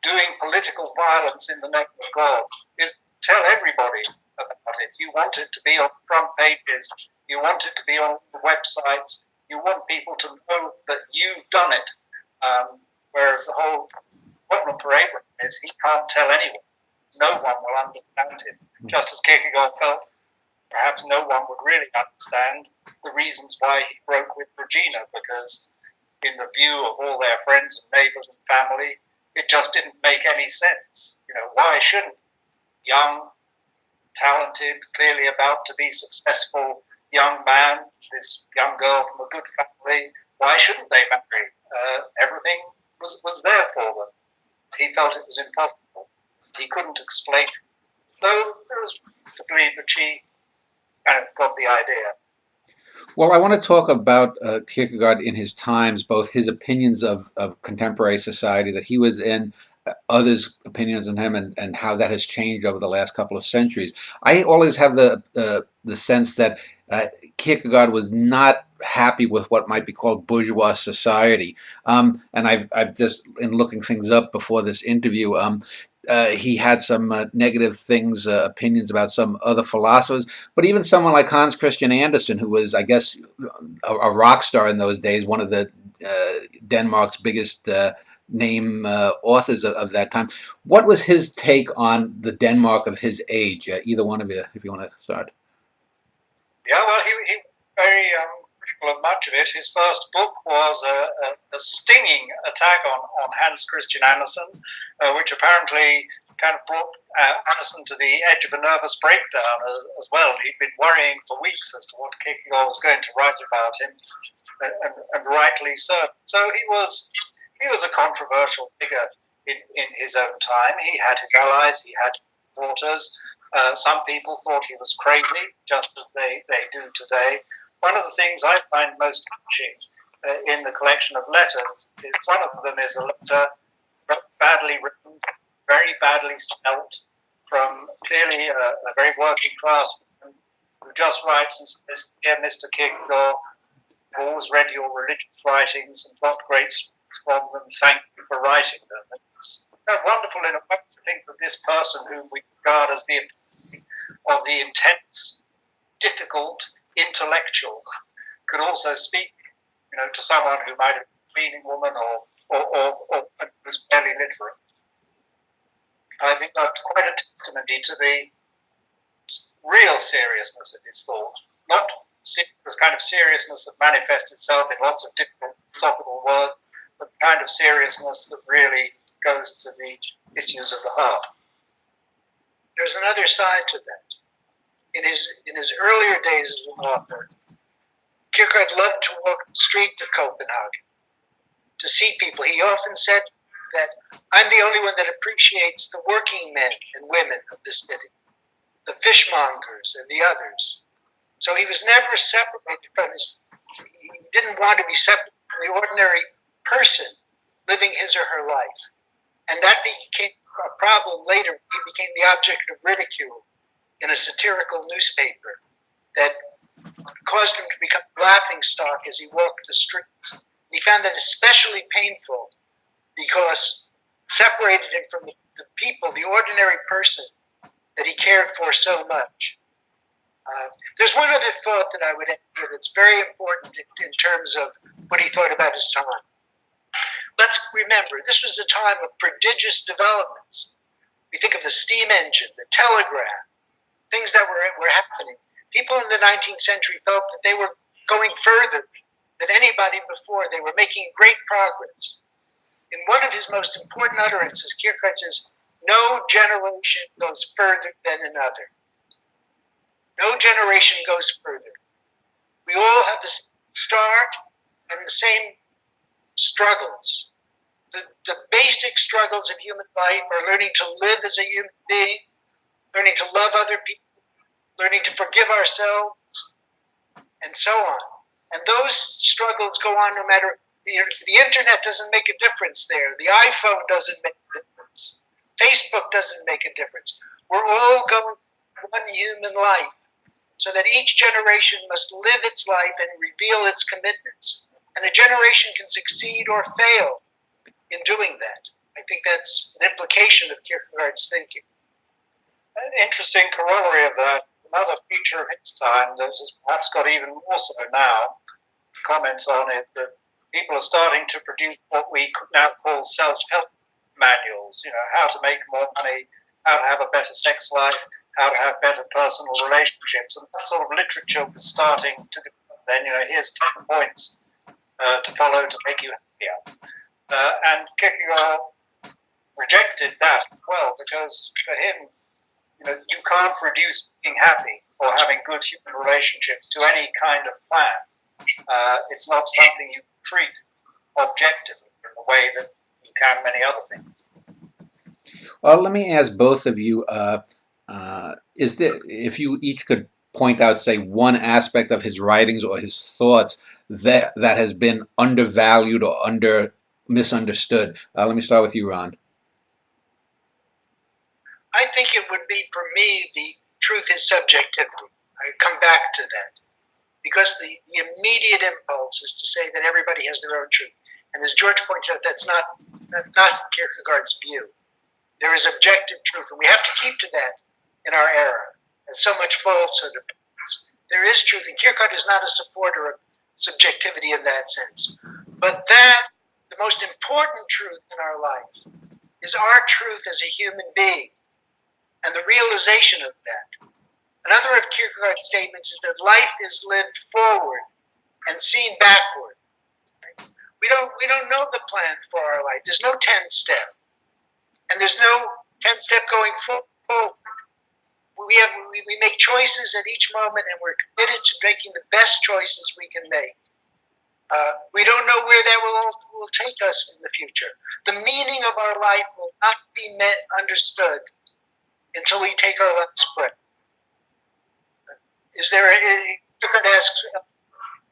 doing political violence in the name of God is to tell everybody about it. You want it to be on front pages. You want it to be on the websites. You want people to know that you've done it. Whereas the whole problem for Abraham is he can't tell anyone. No one will understand him. Just as Kierkegaard felt perhaps no one would really understand the reasons why he broke with Regina, because in the view of all their friends and neighbors and family, it just didn't make any sense. You know, why shouldn't young, talented, clearly about to be successful young man, this young girl from a good family, why shouldn't they marry? Everything was there for them. He felt it was impossible. He couldn't explain it. So there was reason to believe that she kind of got the idea. Well, I want to talk about Kierkegaard in his times, both his opinions of contemporary society that he was in, others' opinions on him, and how that has changed over the last couple of centuries. I always have the sense that Kierkegaard was not happy with what might be called bourgeois society. And I've just, in looking things up before this interview, he had some negative things, opinions about some other philosophers, but even someone like Hans Christian Andersen, who was, I guess, a rock star in those days, one of the Denmark's biggest name authors of that time. What was his take on the Denmark of his age? Either one of you, if you want to start. Yeah, well, he was very critical of much of it. His first book was a stinging attack on Hans Christian Andersen, which apparently kind of brought Andersen to the edge of a nervous breakdown as well. He'd been worrying for weeks as to what Kierkegaard was going to write about him, and rightly so. So he was a controversial figure in his own time. He had his allies, he had supporters. Some people thought he was crazy, just as they do today. One of the things I find most touching in the collection of letters is one of them is a letter badly written, very badly spelt, from clearly a very working class woman who just writes and says, "Dear Mr. Kierkegaard, I've always read your religious writings and got great speaks from them. Thank you for writing them." It's wonderful in a way to think that this person whom we regard as the epitome of the intense, difficult intellectual could also speak, to someone who might have been a meaning woman or was fairly literate. I think that's quite a testimony to the real seriousness of his thought, not the kind of seriousness that manifests itself in lots of different philosophical words, but the kind of seriousness that really goes to the issues of the heart. There's another side to that. In his earlier days as an author, Kierkegaard loved to walk the streets of Copenhagen, to see people. He often said that I'm the only one that appreciates the working men and women of the city, the fishmongers and the others. So he was never separated from he didn't want to be separated from the ordinary person living his or her life. And that became a problem later. He became the object of ridicule in a satirical newspaper that caused him to become a laughingstock as he walked the streets. He found that especially painful because it separated him from the people, the ordinary person that he cared for so much. There's one other thought that I would add here that's very important in terms of what he thought about his time. Let's remember, this was a time of prodigious developments. We think of the steam engine, the telegraph, things that were happening. People in the 19th century felt that they were going further than anybody before. They were making great progress. In one of his most important utterances, Kierkegaard says, no generation goes further than another. No generation goes further. We all have the start and the same struggles. The basic struggles of human life are learning to live as a human being, learning to love other people, learning to forgive ourselves, and so on. And those struggles go on no matter, the internet doesn't make a difference there. The iPhone doesn't make a difference. Facebook doesn't make a difference. We're all going one human life, so that each generation must live its life and reveal its commitments. And a generation can succeed or fail in doing that. I think that's an implication of Kierkegaard's thinking. An interesting corollary of that, another feature of his time that has perhaps got even more so now, comments on it, that people are starting to produce what we could now call self-help manuals, how to make more money, how to have a better sex life, how to have better personal relationships, and that sort of literature was starting to develop then. Here's 10 points to follow to make you happier. And Kierkegaard rejected that as well, because for him, you can't reduce being happy or having good human relationships to any kind of plan. It's not something you treat objectively in the way that you can many other things. Well, let me ask both of you, is there, if you each could point out, say, one aspect of his writings or his thoughts that has been undervalued or misunderstood. Let me start with you, Ron. I think it would be, for me, the truth is subjectivity. I come back to that. Because the immediate impulse is to say that everybody has their own truth. And as George pointed out, that's not Kierkegaard's view. There is objective truth, and we have to keep to that in our era. There's so much falsehood. There is truth, and Kierkegaard is not a supporter of subjectivity in that sense. But the most important truth in our life is our truth as a human being and the realization of that. Another of Kierkegaard's statements is that life is lived forward and seen backward. Right? We don't know the plan for our life. There's no 10-step. And there's no 10-step going forward. We make choices at each moment, and we're committed to making the best choices we can make. We don't know where that will take us in the future. The meaning of our life will not be understood until we take our last breath. Kierkegaard asks,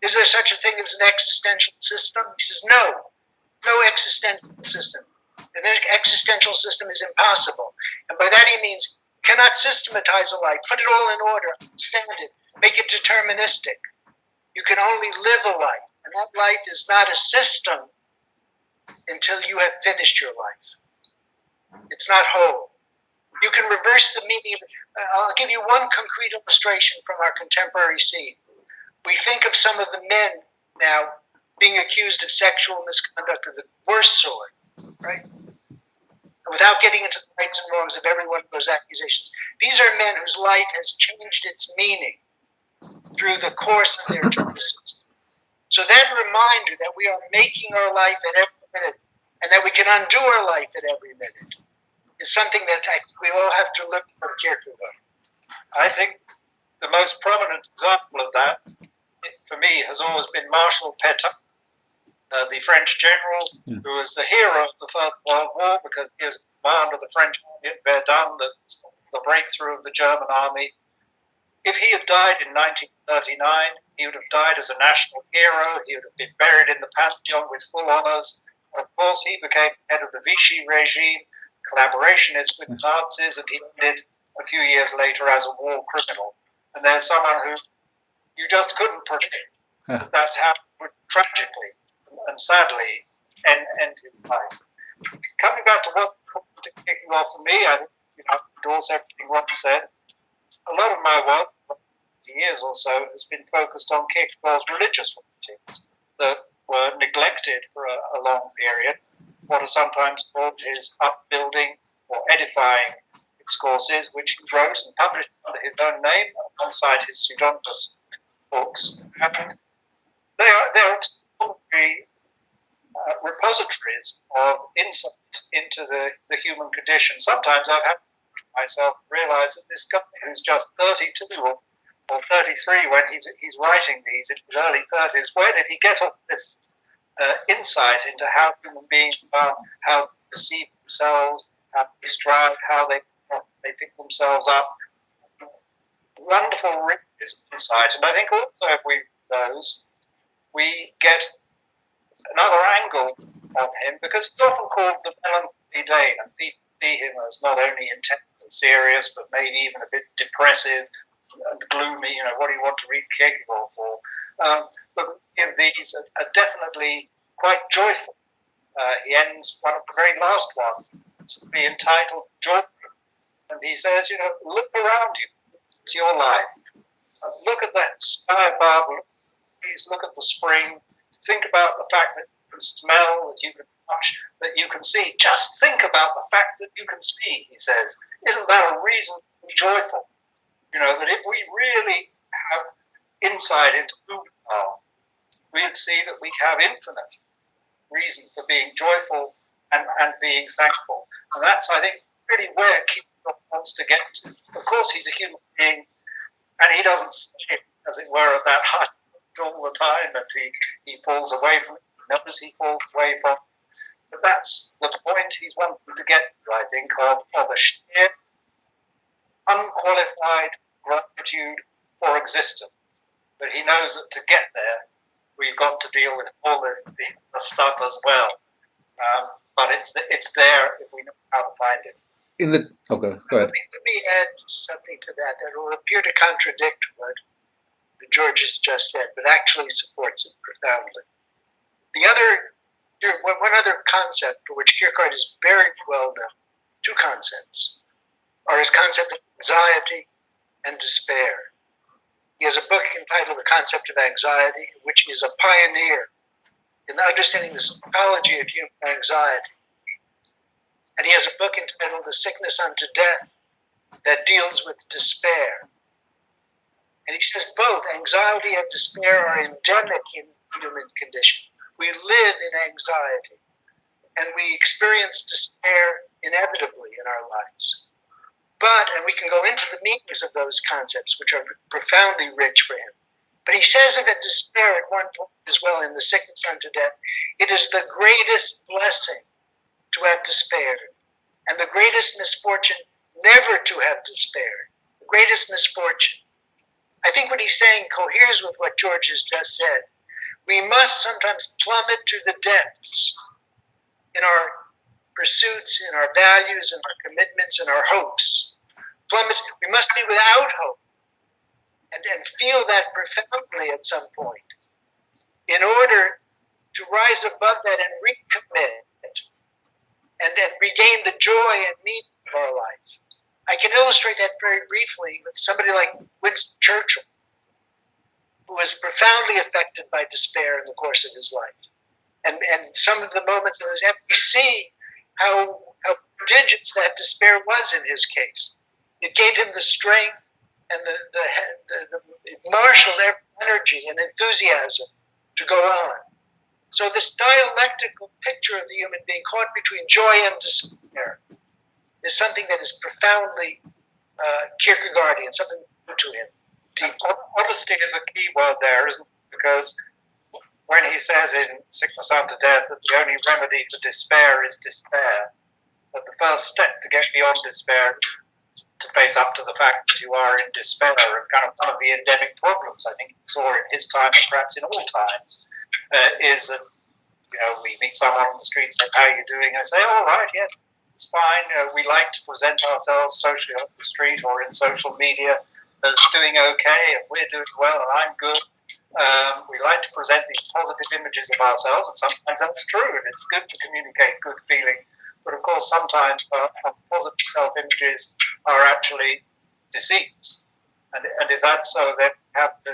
is there such a thing as an existential system? He says, no existential system. An existential system is impossible. And by that he means you cannot systematize a life, put it all in order, understand it, make it deterministic. You can only live a life, and that life is not a system until you have finished your life. It's not whole. You can reverse the meaning. I'll give you one concrete illustration from our contemporary scene. We think of some of the men now being accused of sexual misconduct of the worst sort, right? without getting into the rights and wrongs of every one of those accusations. These are men whose life has changed its meaning through the course of their choices. So that reminder that we are making our life at every minute and that we can undo our life at every minute is something that I think we all have to look from Kierkegaard. I think the most prominent example of that, for me, has always been Marshal Pétain, the French general, who was the hero of the First World War because he was commander of the French army at Verdun, the breakthrough of the German army. If he had died in 1939, he would have died as a national hero. He would have been buried in the Pantheon with full honors. And of course, he became head of the Vichy regime, collaborationist with Nazis, and he ended a few years later as a war criminal. And there's someone who you just couldn't predict. Yeah. That's how it would tragically and sadly end his life. Coming back to what kicking off for me, I think I endorse everything Ron said. A lot of my work, for years or so, has been focused on Kierkegaard's religious writings that were neglected for a long period. What are sometimes called his upbuilding or edifying discourses, which he wrote and published under his own name alongside his pseudonymous books. And they're extraordinary repositories of insight into the human condition. Sometimes I've had myself realize that this guy who's just 32 or 33 when he's writing these in his early 30s, where did he get all this insight into how human beings are, how they perceive themselves, how they strive, how they pick themselves up? Wonderful insight. And I think also if we those, we get another angle on him, because he's often called the melancholy Dane, and people see him as not only intense and serious, but maybe even a bit depressive and gloomy. What do you want to read Kierkegaard for? But these are definitely quite joyful. He ends one of the very last ones, the Untitled Chapter, and he says, look around you, it's your life. Look at that sky above, please look at the spring, think about the fact that you can smell, that you can touch, that you can see. Just think about the fact that you can see, he says. Isn't that a reason to be joyful? That if we really have insight into who we are, we would see that we have infinite reason for being joyful and being thankful. And that's, I think, really where Kierkegaard wants to get to. Of course, he's a human being, and he doesn't stay, as it were, at that height all the time, and he falls away from it. He knows he falls away from it. But that's the point he's wanting to get to, I think, of a sheer, unqualified gratitude for existence. But he knows that to get there, we've got to deal with all the stuff as well. But it's there if we know how to find it. Okay, go ahead. Let me add something to that will appear to contradict what George has just said, but actually supports it profoundly. One other concept for which Kierkegaard is very well known, two concepts, are his concept of anxiety and despair. He has a book entitled The Concept of Anxiety, which is a pioneer in understanding the psychology of human anxiety. And he has a book entitled The Sickness Unto Death that deals with despair. And he says both anxiety and despair are endemic in the human condition. We live in anxiety, and we experience despair inevitably in our lives. And we can go into the meanings of those concepts, which are profoundly rich for him. But he says of it despair at one point as well in The Sickness Unto Death, it is the greatest blessing to have despaired, and the greatest misfortune never to have despaired. The greatest misfortune. I think what he's saying coheres with what George has just said. We must sometimes plummet to the depths in our pursuits, in our values, in our commitments, in our hopes. We must be without hope and feel that profoundly at some point in order to rise above that and recommit and regain the joy and meaning of our life. I can illustrate that very briefly with somebody like Winston Churchill, who was profoundly affected by despair in the course of his life. And some of the moments in his life, we see how prodigious that despair was in his case. It gave him the strength and it marshaled energy and enthusiasm to go on. So this dialectical picture of the human being caught between joy and despair is something that is profoundly Kierkegaardian, something new to him. Honesty is a key word there, isn't it? Because when he says in Sickness Unto Death that the only remedy for despair is despair, that the first step to get beyond despair is to face up to the fact that you are in despair, and kind of one of the endemic problems I think he saw in his time and perhaps in all times is that, we meet someone on the street and say, "How are you doing?" And I say, "All right, yes, it's fine." We like to present ourselves socially on the street or in social media as doing okay, and we're doing well, and I'm good. We like to present these positive images of ourselves, and sometimes that's true, and it's good to communicate good feeling. But of course, sometimes our positive self-images are actually deceits. And if that's so, then we have to,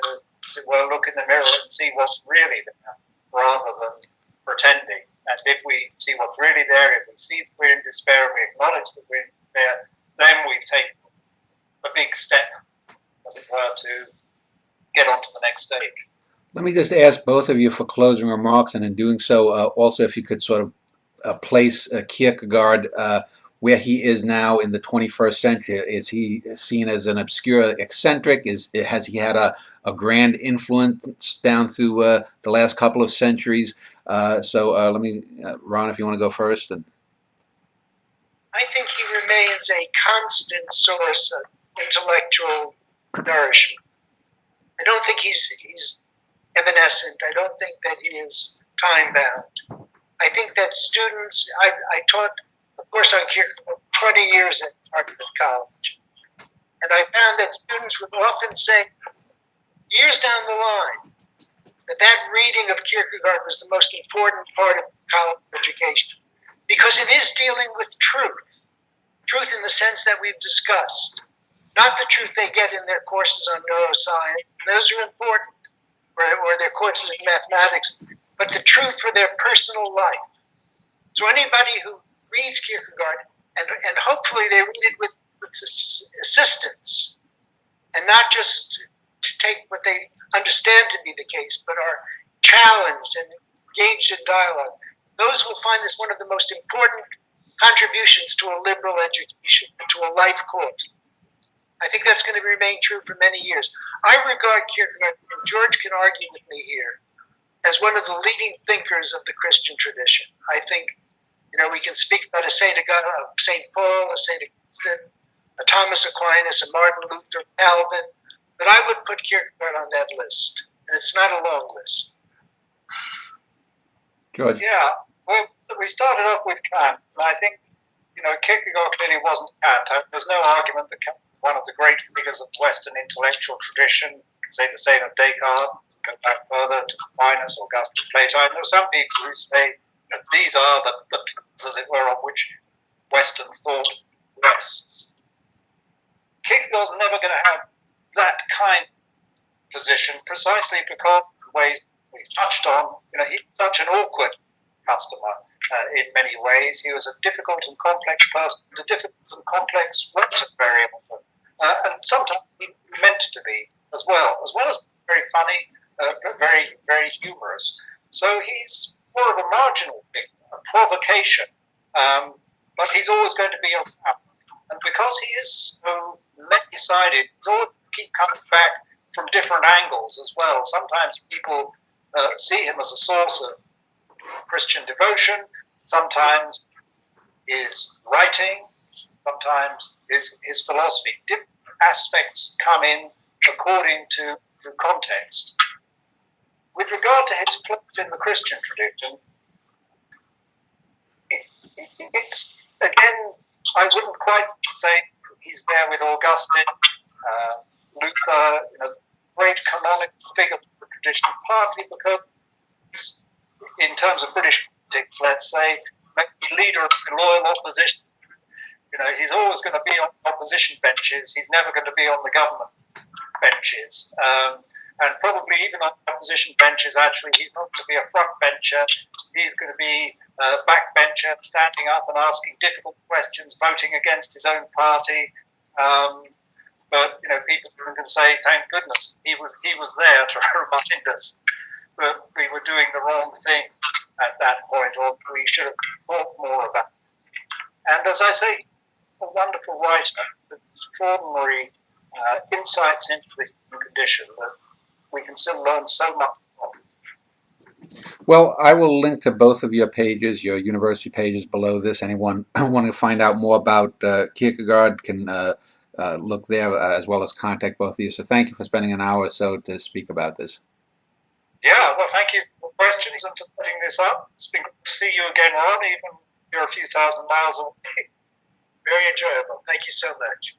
look in the mirror and see what's really there, rather than pretending. And if we see what's really there, if we see that we're in despair, and we acknowledge that we're in despair, then we've taken a big step, as it were, to get on to the next stage. Let me just ask both of you for closing remarks, and in doing so, also if you could sort of place Kierkegaard where he is now in the 21st century. Is he seen as an obscure eccentric? Has he had a grand influence down through the last couple of centuries? So let me, Ron, if you want to go first. I think he remains a constant source of intellectual nourishment. I don't think he's evanescent. I don't think that he is time-bound. I think that students, I taught, of course, on Kierkegaard 20 years at Harvard College, and I found that students would often say, years down the line, that reading of Kierkegaard was the most important part of college education, because it is dealing with truth in the sense that we've discussed, not the truth they get in their courses on neuroscience. Those are important, or their courses in mathematics, but the truth for their personal life. So anybody who reads Kierkegaard, and hopefully they read it with assistance, and not just to take what they understand to be the case, but are challenged and engaged in dialogue, those will find this one of the most important contributions to a liberal education, to a life course. I think that's going to remain true for many years. I regard Kierkegaard, and George can argue with me here, as one of the leading thinkers of the Christian tradition. I think, we can speak about a St. Paul, a St. Augustine, a Thomas Aquinas, a Martin Luther, Calvin, but I would put Kierkegaard on that list, and it's not a long list. George? Yeah, well, we started off with Kant, and I think, Kierkegaard clearly wasn't Kant. There's no argument that Kant was one of the great figures of Western intellectual tradition. You can say the same of Descartes, go back further to Aquinas, Augustine, Plato. And there are some people who say that these are the pillars, as it were, on which Western thought rests. Kierkegaard's never going to have that kind of position, precisely because of the ways we've touched on. He's such an awkward customer in many ways. He was a difficult and complex person, a difficult and complex writer very often, and sometimes he meant to be as well as very funny, very, very humorous. So he's more of a marginal figure, a provocation, but he's always going to be around. And because he is so many-sided, he's always keep coming back from different angles as well. Sometimes people see him as a source of Christian devotion, sometimes his writing, sometimes his philosophy. Different aspects come in according to the context. With regard to his place in the Christian tradition, it's, again, I wouldn't quite say he's there with Augustine, Luther, great canonical figure of the tradition, partly because, in terms of British politics, let's say, maybe leader of the loyal opposition. He's always going to be on opposition benches. He's never going to be on the government benches. And probably even on opposition benches, actually, he's not going to be a front bencher. He's going to be a back bencher, standing up and asking difficult questions, voting against his own party. But people are going to say, "Thank goodness he was there to remind us that we were doing the wrong thing at that point, or we should have thought more about it." And as I say, a wonderful writer with extraordinary insights into the human condition that we can still learn so much from. Well, I will link to both of your pages, your university pages below this. Anyone wanting to find out more about Kierkegaard can look there, as well as contact both of you. So thank you for spending an hour or so to speak about this. Yeah, well, thank you for the questions and for setting this up. It's been good to see you again, Ron, even if you're a few thousand miles away. Very enjoyable. Thank you so much.